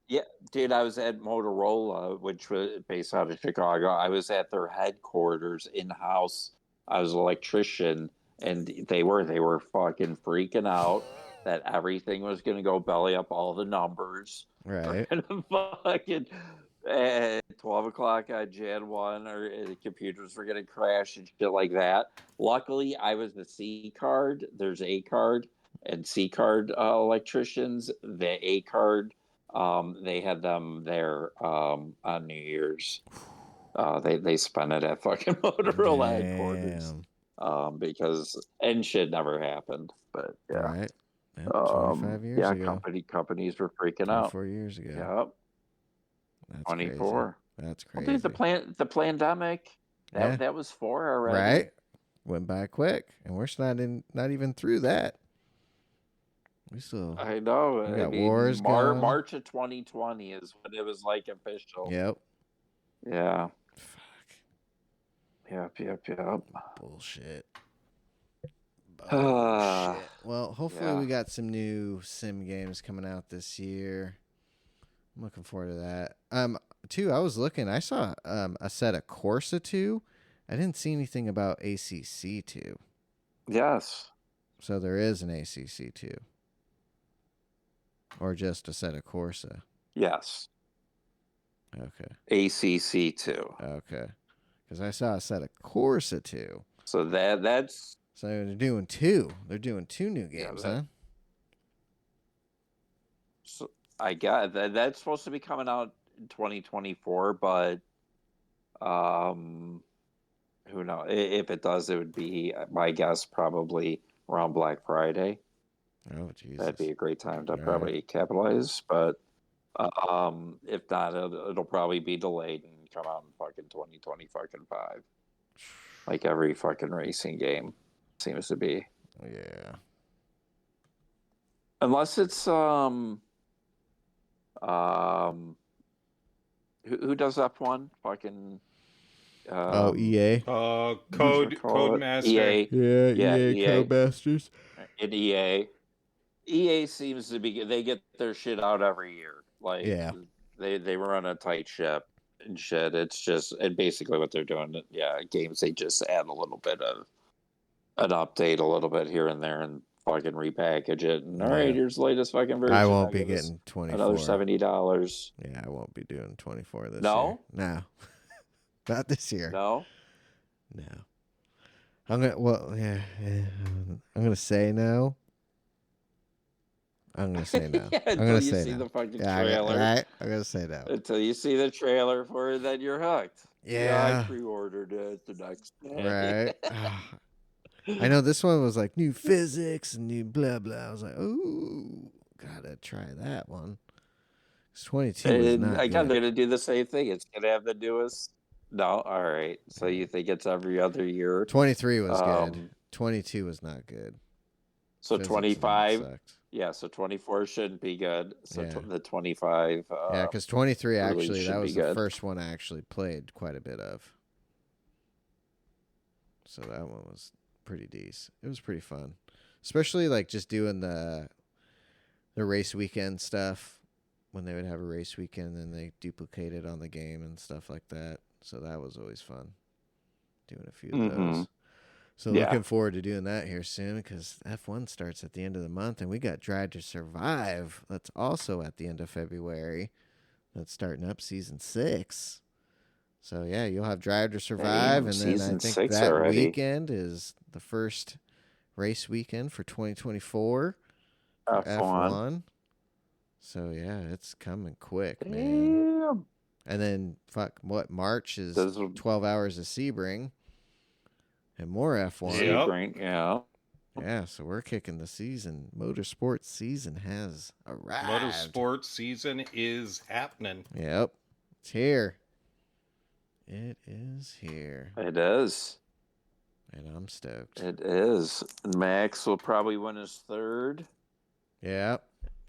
Yeah, dude, I was at Motorola, which was based out of Chicago. I was at their headquarters in-house. I was an electrician, and they were fucking freaking out that everything was going to go belly up, all the numbers. Right. at 12 o'clock on Jan 1, or the computers were going to crash and shit like that. Luckily, I was the C card. There's A card and C card electricians. The A card, they had them there on New Year's. They spent it at fucking Motorola headquarters. Because and shit never happened. But yeah. Right. Yep, 25 years ago. Companies were freaking 24 out. 4 years ago. Yep. That's 24. Crazy. That's Well, crazy. dude, the pandemic. That was 4 already. Right. Went by quick, and we're not even through that. We still. I know. We got wars going. March of 2020 is when it was like official. Yep. Yeah. Fuck. Yep. Bullshit. Ah. Well, hopefully we got some new sim games coming out this year. I'm looking forward to that. Too, I was looking. I saw a set of Corsa 2. I didn't see anything about ACC 2. Yes. So there is an ACC 2. Or just a set of Corsa. Yes. Okay. ACC 2. Okay. Because I saw a set of Corsa 2. So that's... So they're doing 2. They're doing 2 new games, huh? So I got that's supposed to be coming out in 2024, but who knows? If it does, it would be, my guess, probably around Black Friday. Oh, Jesus. That'd be a great time to probably capitalize. But if not, it'll probably be delayed and come out in fucking 2025. Like every fucking racing game seems to be. Yeah. Unless it's who does F1? Fucking EA. Codemaster. EA. Yeah, EA. Codemasters. And EA seems to be, they get their shit out every year. Like they run a tight ship and shit. It's just, and basically what they're doing, games, they just add a little bit of an update, a little bit here and there, and fucking repackage it. And all right, here's the latest fucking version. I won't be getting 24. Another $70. Yeah, I won't be doing 24 this year. No? No. Not this year. No? No. I'm gonna say no. I'm gonna say no. I'm gonna say see no. the fucking trailer. Right? I'm gonna say no. Until you see the trailer for it, then you're hooked. Yeah. I pre-ordered it the next day. Right. I know this one was like new physics and new blah blah. I was like, ooh, gotta try that one. 22 is not I got good. they're gonna do the same thing. It's gonna have the newest. No, all right. So you think it's every other year? 23 was good. 22 was not good. So Physics 25. sucked. Yeah, so 24 shouldn't be good. So the 25. Yeah, because 23 actually, that was the good. first one I actually played quite a bit of. So that one was pretty decent. It was pretty fun, especially like just doing the race weekend stuff when they would have a race weekend and they duplicate it on the game and stuff like that. So that was always fun doing a few of those. So looking forward to doing that here soon because F1 starts at the end of the month and we got Drive to Survive. That's also at the end of February. That's starting up season 6. So yeah, you'll have Drive to Survive, and then I think that already. Weekend is the first race weekend for 2024 for F1. So yeah, it's coming quick, man. Damn. And then March is 12 hours of Sebring and more F1. Sebring, yeah. Yeah, so we're kicking the season. Motorsports season has arrived. Motorsports season is happening. Yep, it's here. It is here. It is. And I'm stoked. It is. Max will probably win his third. Yeah.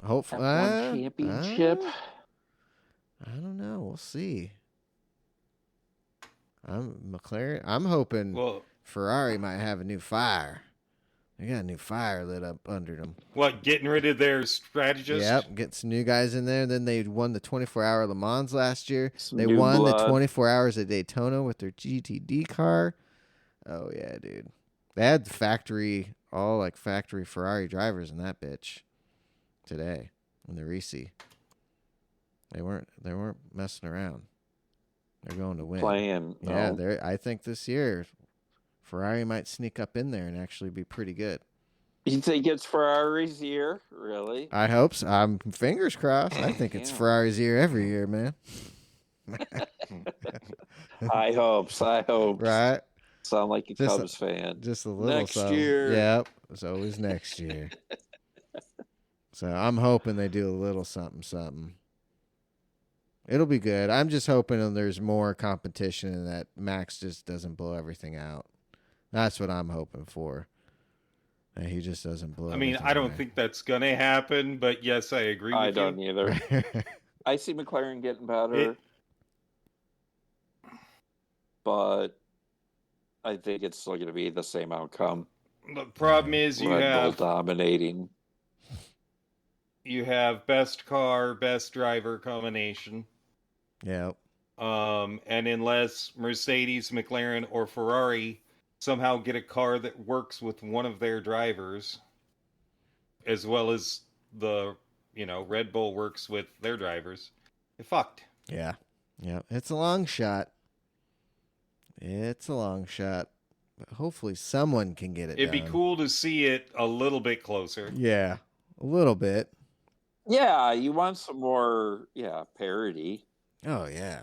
Hopefully. F1 championship. I don't know. We'll see. I'm hoping Ferrari might have a new fire. They got a new fire lit up under them. What, getting rid of their strategist? Yep, get some new guys in there. Then they won the 24-hour Le Mans last year. Some they new won blood. the 24 hours of Daytona with their GTD car. Oh, yeah, dude. They had factory Ferrari drivers in that bitch today in the Risi. They weren't messing around. They're going to win. Playing. Yeah, No. I think this year Ferrari might sneak up in there and actually be pretty good. You think it's Ferrari's year? Really? I hope so. I'm fingers crossed. I think it's Yeah. Ferrari's year every year, man. I hope. Right? Sound like a Just Cubs fan. Just a little Next something. year. Yep. It's always next year. So I'm hoping they do a little something. It'll be good. I'm just hoping there's more competition and that Max just doesn't blow everything out. That's what I'm hoping for. That he just doesn't blow. I mean, everything I don't away. think that's gonna happen, but yes, I agree with I you. don't either. I see McLaren getting better, but I think it's still going to be the same outcome. The problem is you Red Bull have dominating. best car, best driver combination. Yep. And unless Mercedes, McLaren, or Ferrari somehow get a car that works with one of their drivers, as well as the Red Bull works with their drivers, you're fucked. Yeah. It's a long shot. But hopefully someone can get it It'd done. be cool to see it a little bit closer. Yeah. A little bit. Yeah, you want some more parity. Oh yeah.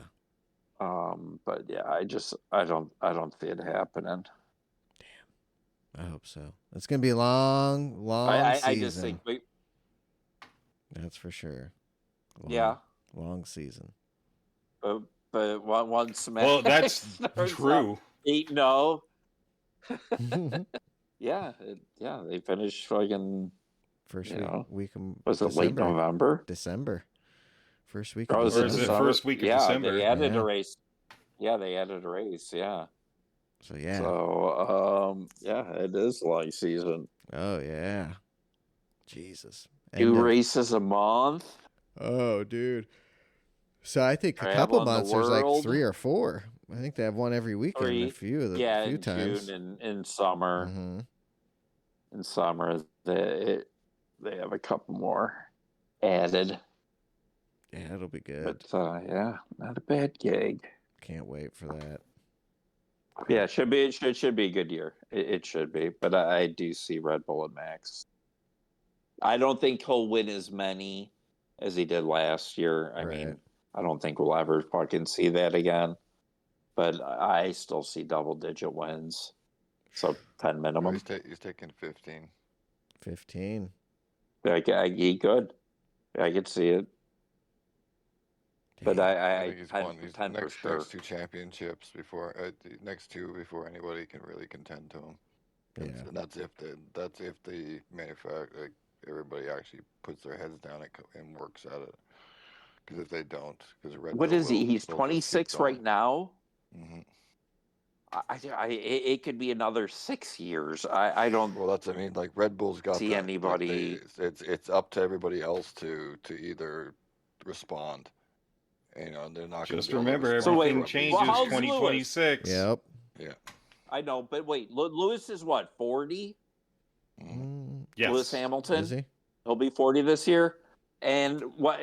But yeah, I don't see it happening. I hope so. It's gonna be a long season. I just think That's for sure. Long season. but once Well, that's true. 8-0. Yeah, they finished fucking First week of was it late November? December. First week Or of was Or it is it December. first week of yeah, December? they added Yeah. a race. Yeah, they added a race. Yeah. So yeah. So it is a long season. Oh yeah. Jesus. 2 races a month. Oh, dude. So I think a Traveling couple the months there's like world. 3 or 4. I think they have one every weekend. 3. A few in times. June and in summer. Mm-hmm. In summer, they have a couple more added. Yeah, it'll be good. But not a bad gig. Can't wait for that. Yeah, it should be a good year. It should be, but I do see Red Bull and Max. I don't think he'll win as many as he did last year. I mean, I don't think we'll ever fucking see that again. But I still see double-digit wins, so 10 minimum. He's taking 15. 15. He could. I could see it. But I think he's won these 10 for next sure. 2 championships before the next 2 before anybody can really contend to him. Yeah. And that's if the manufacturer, everybody actually puts their heads down and works at it. Because if they don't, because What is he? He's 26 right now. Mm-hmm. It could be another 6 years. I don't. Well, that's like Red Bull's got see anybody. It's up to everybody else to either respond. And they're not. Just gonna be able to remember, respond everything for changes how's 2026. Yep. Yeah. I know, but wait, Lewis is what, 40? Mm, Yes. Lewis Hamilton. is he? He'll be 40 this year. And what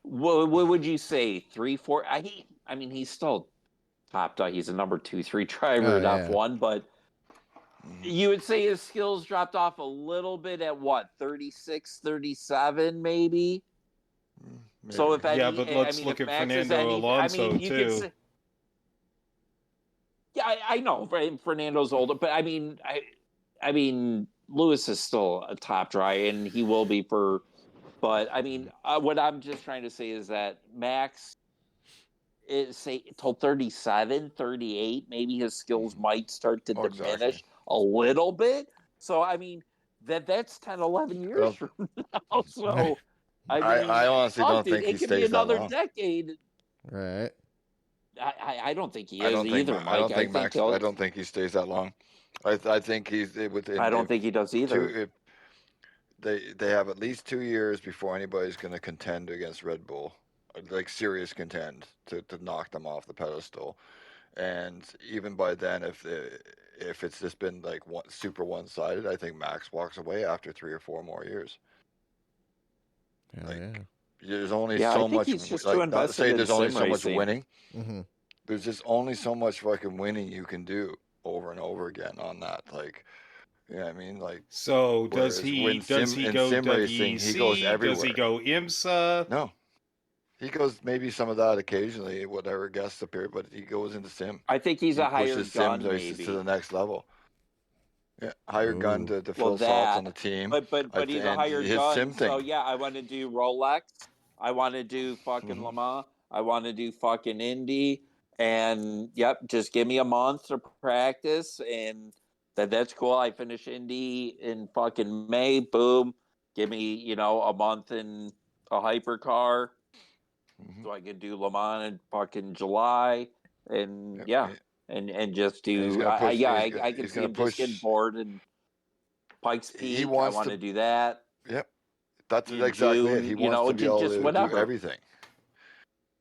would you say? 3, 4? I mean, he's still top dog. He's a number 2, 3 driver at F1, but you would say his skills dropped off a little bit at what, 36, 37, maybe? So if Yeah, but let's look at Fernando Alonso too. Yeah, I know Fernando's older, but I mean, Lewis is still a top driver, and he will be for. But I mean, what I'm just trying to say is that Max is say till 37, 38, maybe his skills might start to diminish a little bit. So I mean, that's 10, 11 years from now. So I honestly don't think he it could stays be another that long. decade. Right. I don't think he I is don't either, think, Mike. I don't think Max. I don't think he stays that long. I think he's within. I don't think he does either. They have at least 2 years before anybody's going to contend against Red Bull, like serious contend to knock them off the pedestal. And even by then, if it's just been like super one-sided, I think Max walks away after 3 or 4 more years. Hell Like, yeah. there's only Yeah, I so think much. he's just Like, too not to invested say in there's only sim so much racing. winning. Mm-hmm. There's just only so much fucking winning you can do over and over again on that. Like, you know what I mean? Like, So whereas does he in go sim racing, he goes WEC? Does he everywhere. go IMSA? No, he goes maybe some of that occasionally, whatever guests appear, but he goes into sim. I think he's He a hired pushes sim gun, races to the maybe. next level. Yeah, hired gun Ooh. to Well, fill slots on the that, team. but he's a And hired his gun. sim So thing. yeah, I want to do Rolex. I want to do fucking Mhm. Le Mans. I want to do fucking Indy. And yep, just give me a month to practice, and that's cool. I finish Indy in fucking May. Boom. Give me a month in a hypercar, Mhm. so I could do Le Mans in fucking July, and Yep. yeah, and just And he's do. gonna push. I can He's see gonna him just getting push. bored and Pikes He Peak. I wants want to. to do that Yep. That's in exactly it. He June. wants to be able Just to do whatever. everything.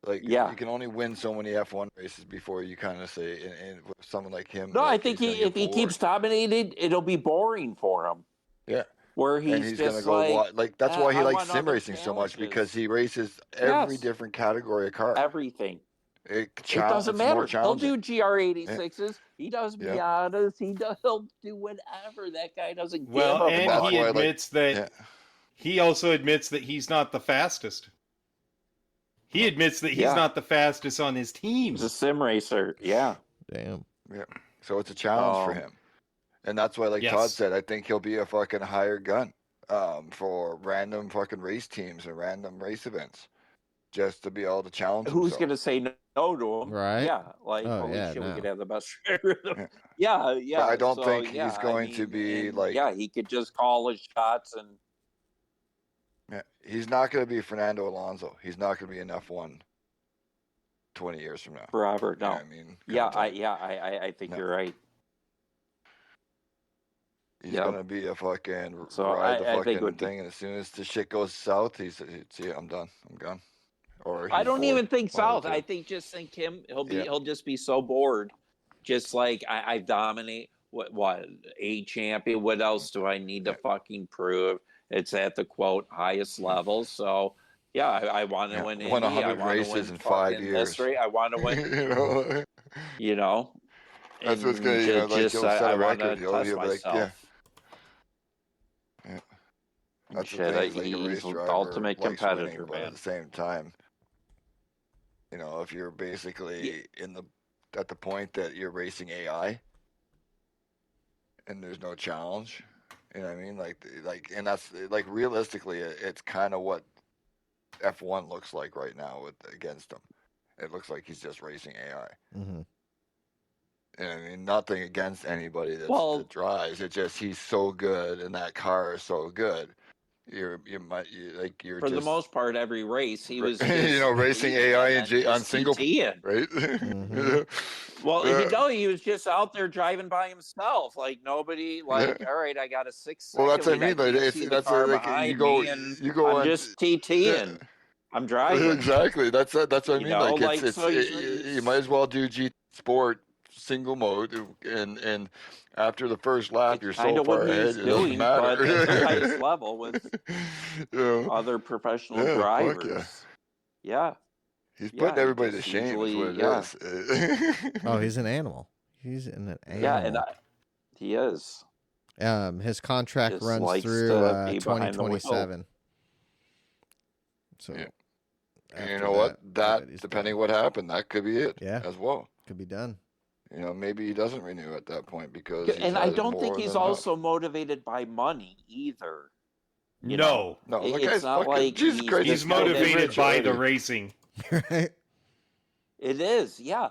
Like, Yeah. you can only win so many F1 races before you kind of say, and with someone like him, No, I like think he's gonna if get he bored. keeps dominating, it'll be boring for him. Yeah. Where And he's he's gonna just go like, like that's why he I likes want sim other racing so much, because challenges. he races every Yes, different category of car. everything. It doesn't It's more matter. He'll challenging. do GR86s. He does Yeah. Miatas. He'll do whatever. That guy doesn't give Well, a and that's fuck. he why, admits that he also admits that he's not the fastest. He admits that he's not the fastest on his team. He's a sim racer. Yeah. Damn. Yeah. So it's a challenge for him. And that's why, like Todd Yes. said, I think he'll be a fucking hired gun for random fucking race teams and random race events, just to be able to challenge Who's himself. going to say no to him? Right. Yeah. Like, Oh, holy yeah, shit, we no. could have the best driver. Yeah. Yeah. But I don't So, think yeah, he's going to be like. Yeah, he could just call his shots and. Yeah, he's not going to be Fernando Alonso. He's not going to be an F1 20 years from now. Forever. No. You know what I mean? I think you're right. He's gonna be a fucking So ride the I think it fucking would thing, and as soon as the shit goes south, he's see, I'm done, I'm gone. Or I he's don't bored. even think One of south. the two. I think he'll just be so bored. Just like I dominate what a champion. What else do I need to fucking prove? It's at the quote highest level. So yeah, I want to win won Indy. I 100 want to races win in 5 fucking years. this race. I want to win. you know, that's what's gonna, and like he'll set I a want to record. test He'll be like, myself. yeah. That's the Shit, thing. Is like a he's race the driver ultimate likes competitor, winning, but at the same time, if you're basically at the point that you're racing AI and there's no challenge, you know what I mean? Like, and that's like realistically, it's kind of what F1 looks like right now against him. It looks like he's just racing AI. Mm-hmm. And I mean, nothing against anybody that drives. It's just he's so good, and that car is so good. You're for the most part, every race he was just racing AI and on single, TTing. right? Mm-hmm. Well, he was just out there driving by himself, like nobody. Like, all right, I got a 6 second. Well, that's what I mean. I Like, can't see the car behind me, and I'm just TTing. I'm driving. Exactly. That's what I mean. Like, you might as well do G Sport single mode, and after the first lap, you're so far ahead, it doesn't matter. But at the highest level with other professional drivers. Yeah. He's putting everybody to shame. Is what it is. Oh, he's an animal. He's an animal. Yeah, and he is. His contract Just runs likes through to be behind the wheel. 2027. So, and you know what? That depending what happened, that could be it. Yeah. As well. Could be done. Maybe he doesn't renew at that point because. And I don't think he's also motivated by money either. No, it's not like he's motivated by the racing. Right. It is, yeah.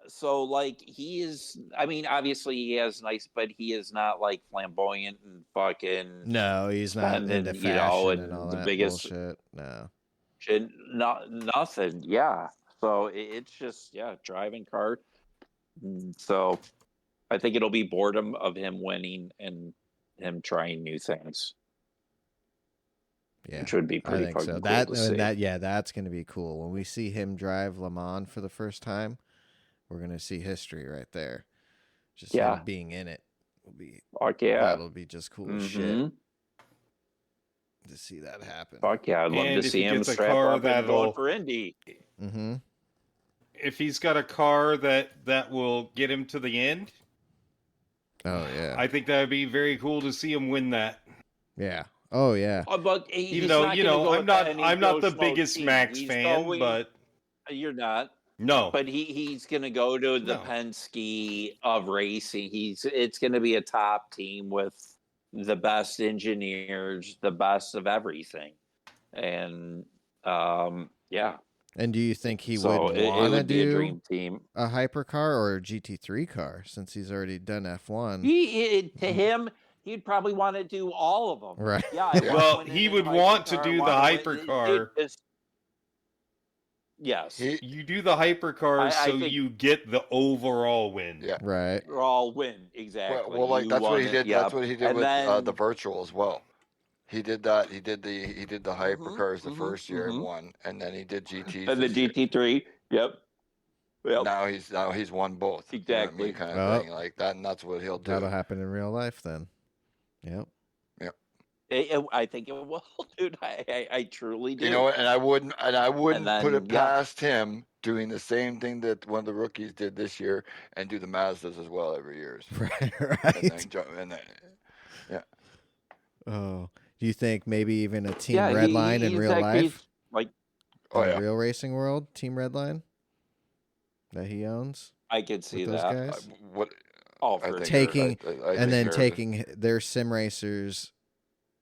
So he is. I mean, obviously he has nice, but he is not like flamboyant and fucking. No, he's not into fashion and all the that biggest bullshit. No, nothing. Yeah. So it's just driving car. So I think it'll be boredom of him winning and him trying new things. Yeah, which would be pretty fucking cool to see. That's going to be cool. When we see him drive Le Mans for the first time, we're going to see history right there. Just him being in it will be. Fuck yeah. That'll be just cool as shit. to see that happen. Fuck yeah, I'd love And to if see he him gets a strap car up and going that'll- for Indy. Mm-hmm. If he's got a car that will get him to the end, Oh yeah. I think that would be very cool to see him win that. Yeah. Oh yeah. But Even though, you know, I'm not the biggest Max fan, but you're not. no. But he's going to go to the No. Penske of racing. It's going to be a top team with the best engineers, the best of everything, and yeah. And do you think he So would it want to would be a do dream team. a hypercar or a GT3 car since he's already done F1? To him, he'd probably want to do all of them. Right. Yeah. I Yeah. want Well, to win he in would a want to hypercar, do the want to win- hypercar. Yes. You do the hypercar I so think- you get the overall win. Yeah. Right. They're all win, exactly. Well, like You that's what won he it, did. yep. That's what he did And with then- the virtual as well. He did that. He did the hypercars the mhm, first year mhm. and won, and then he did GTs. And the this year. GT3, yep. Now he's won both. You know what I mean? Exactly. Kind of Well, thing like that, and that's what he'll do. That'll happen in real life then. Yep. I think it will, dude. I truly do. You know, and I wouldn't then, put it yeah. past him doing the same thing that one of the rookies did this year and do the Mazdas as well every year. Right. And Right. then, Oh. Do you think maybe even a Team Yeah, Redline in he's real actually- life? like, oh In yeah, the real racing world, Team Redline that he owns I could see with those that. guys? what Oh, I for think Taking- I and think then they're- taking their sim racers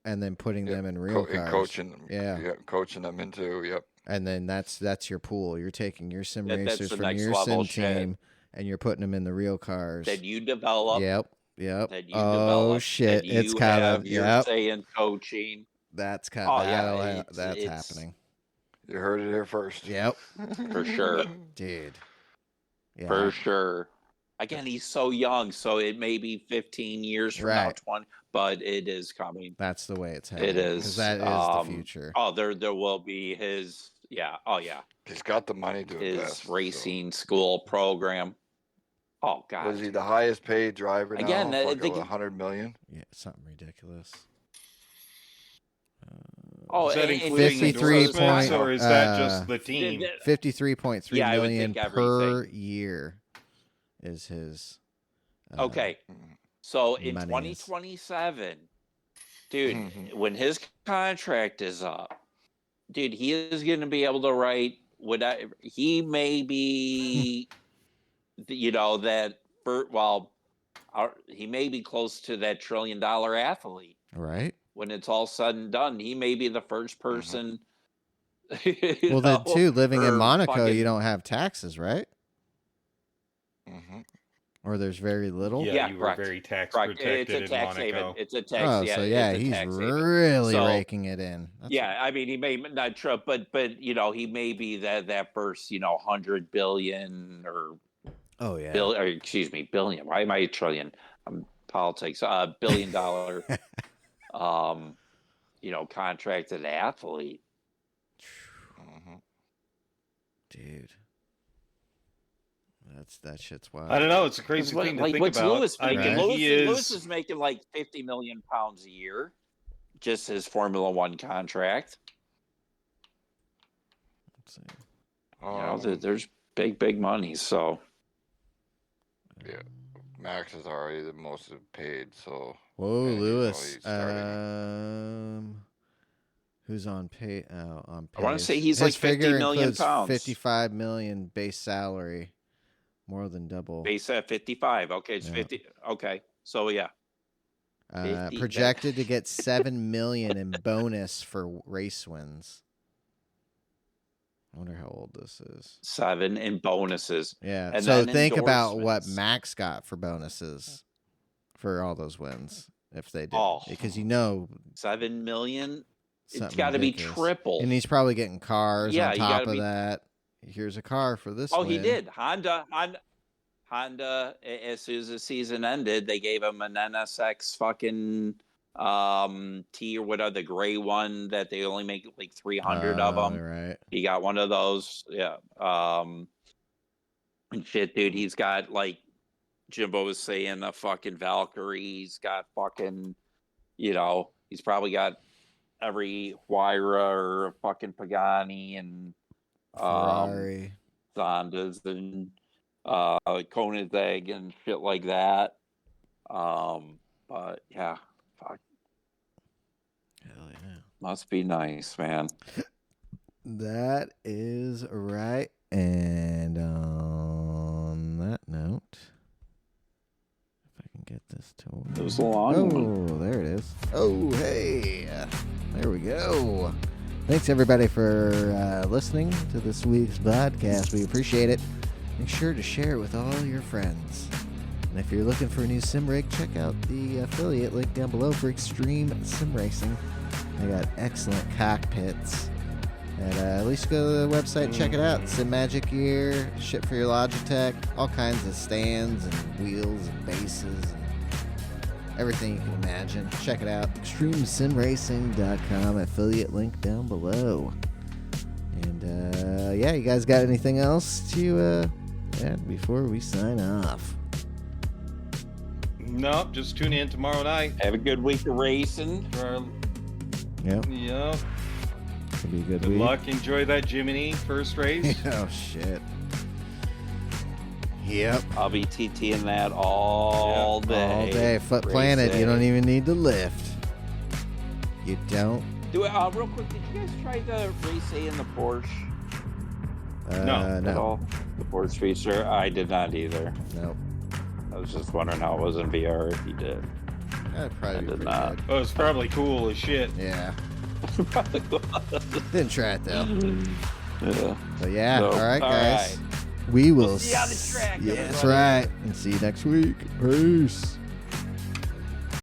and then putting yeah, them in real cars. coaching, Yeah. coaching them into And then that's your pool. You're taking your sim That's racers the from next your level sim shit. team and you're putting them in the real cars. that you develop. Yep. That you Oh develop. shit! That you It's kind have of your yep. say in coaching. That's kind Oh, of yeah, that's it's- happening. You heard it here first. Yep, For sure. dude. Yeah. For sure. Again, he's so young, so it may be 15 years from now, Right. 20, but it is coming. That's the way it's headed. It is. because that is the future. Oh, there will be his. Yeah. Oh, yeah. He's got the money to invest. His so. racing school program. Oh God. Was he the highest paid driver Again, now? I Fuck, think- 100 million. Yeah, something ridiculous. Oh, Is that and- including 53 endorsements, point- or is that just the team? 53.3 Yeah, I would million think per everything. year is his. Okay. Mhm. So in Monies. 2027, dude, Mhm. when his contract is up, dude, he is going to be able to write whatever. He may be, you know, that, he may be close to that $1 trillion athlete. Right. When it's all said and done, he may be the first person. you Well, then know, too, living in or Monaco, fucking- you don't have taxes, right? Mhm. Or there's very little. Yeah, Yeah, you were correct. very tax Correct. protected It's a in tax haven. Monaco. It's a tax. Oh, yeah, so yeah, it's a he's tax haven. really So- raking it in. That's Yeah, I mean, he may not true, but you know, he may be that first, 100 billion or Oh yeah. or excuse me, billion. Why am I a trillion? Politics. $1 billion contracted athlete. Mhm. Dude. That shit's wild. I don't know. It's a crazy thing to think What's about. Lewis I making? mean, Right. Lewis is making like 50 million pounds a year, just his Formula One contract. Let's see. There's big money. So Yeah. Max is already the most paid, so Whoa, and he's Lewis. only starting. Who's on pay? Oh, on I wanna Pace. say he's His like 50 figure million includes pounds. 55 million base salary, more than double. base at 55. Okay, it's Yeah. 50. Okay, so yeah. 50, Projected to get 7 million in bonus for race wins. I wonder how old this is. 7 in bonuses. Yeah. And so then think about what endorsements. Max got for bonuses for all those wins if they did, Oh. because 7 million. It's something got to be ridiculous. triple. And he's probably getting cars Yeah, on you top gotta of be- that. Here's a car for this. Oh, he win. did. Honda. As soon as the season ended, they gave him an NSX fucking T or whatever, the gray one that they only make like 300 of them. Right. He got one of those. Yeah. And shit, dude. He's got, like Jimbo was saying, a fucking Valkyrie. He's got fucking, he's probably got every Huayra or fucking Pagani and Ferrari. Zondas and Koenigsegg and shit like that. But yeah, fuck, Hell yeah. must be nice, man. That is right. And on that note, if I can get this to It was a long one. Oh, there it is. Oh, hey. There we go. Thanks, everybody, for listening to this week's podcast. We appreciate it. Make sure to share it with all your friends. And if you're looking for a new sim rig, check out the affiliate link down below for Extreme Sim Racing. They got excellent cockpits. And at least go to the website and check it out. Sim Magic gear, shit for your Logitech, all kinds of stands and wheels and bases and everything you can imagine. Check it out. ExtremeSimRacing.com, affiliate link down below. And yeah, you guys got anything else to add before we sign off? No, just tune in tomorrow night. Have a good week of racing. For our, Yep, yeah. could be a good Good week. luck. Enjoy that Jiminy first race. Oh, shit. Yep. I'll be TTing that all day. All day. Foot Race planted. You day. don't even need to lift. You don't. Do it real quick. Did you guys try the race A in the Porsche No. at all? The Porsche feature? I did not either. Nope. I was just wondering how it was in VR if you did. That'd probably I be did pretty not. good. Oh, it's probably cool as shit. Yeah. Didn't try it, though. Yeah. But yeah, So, all right, all guys. right. We will We'll see you on the track, Yeah, that's everybody. right. And see you next week. Peace.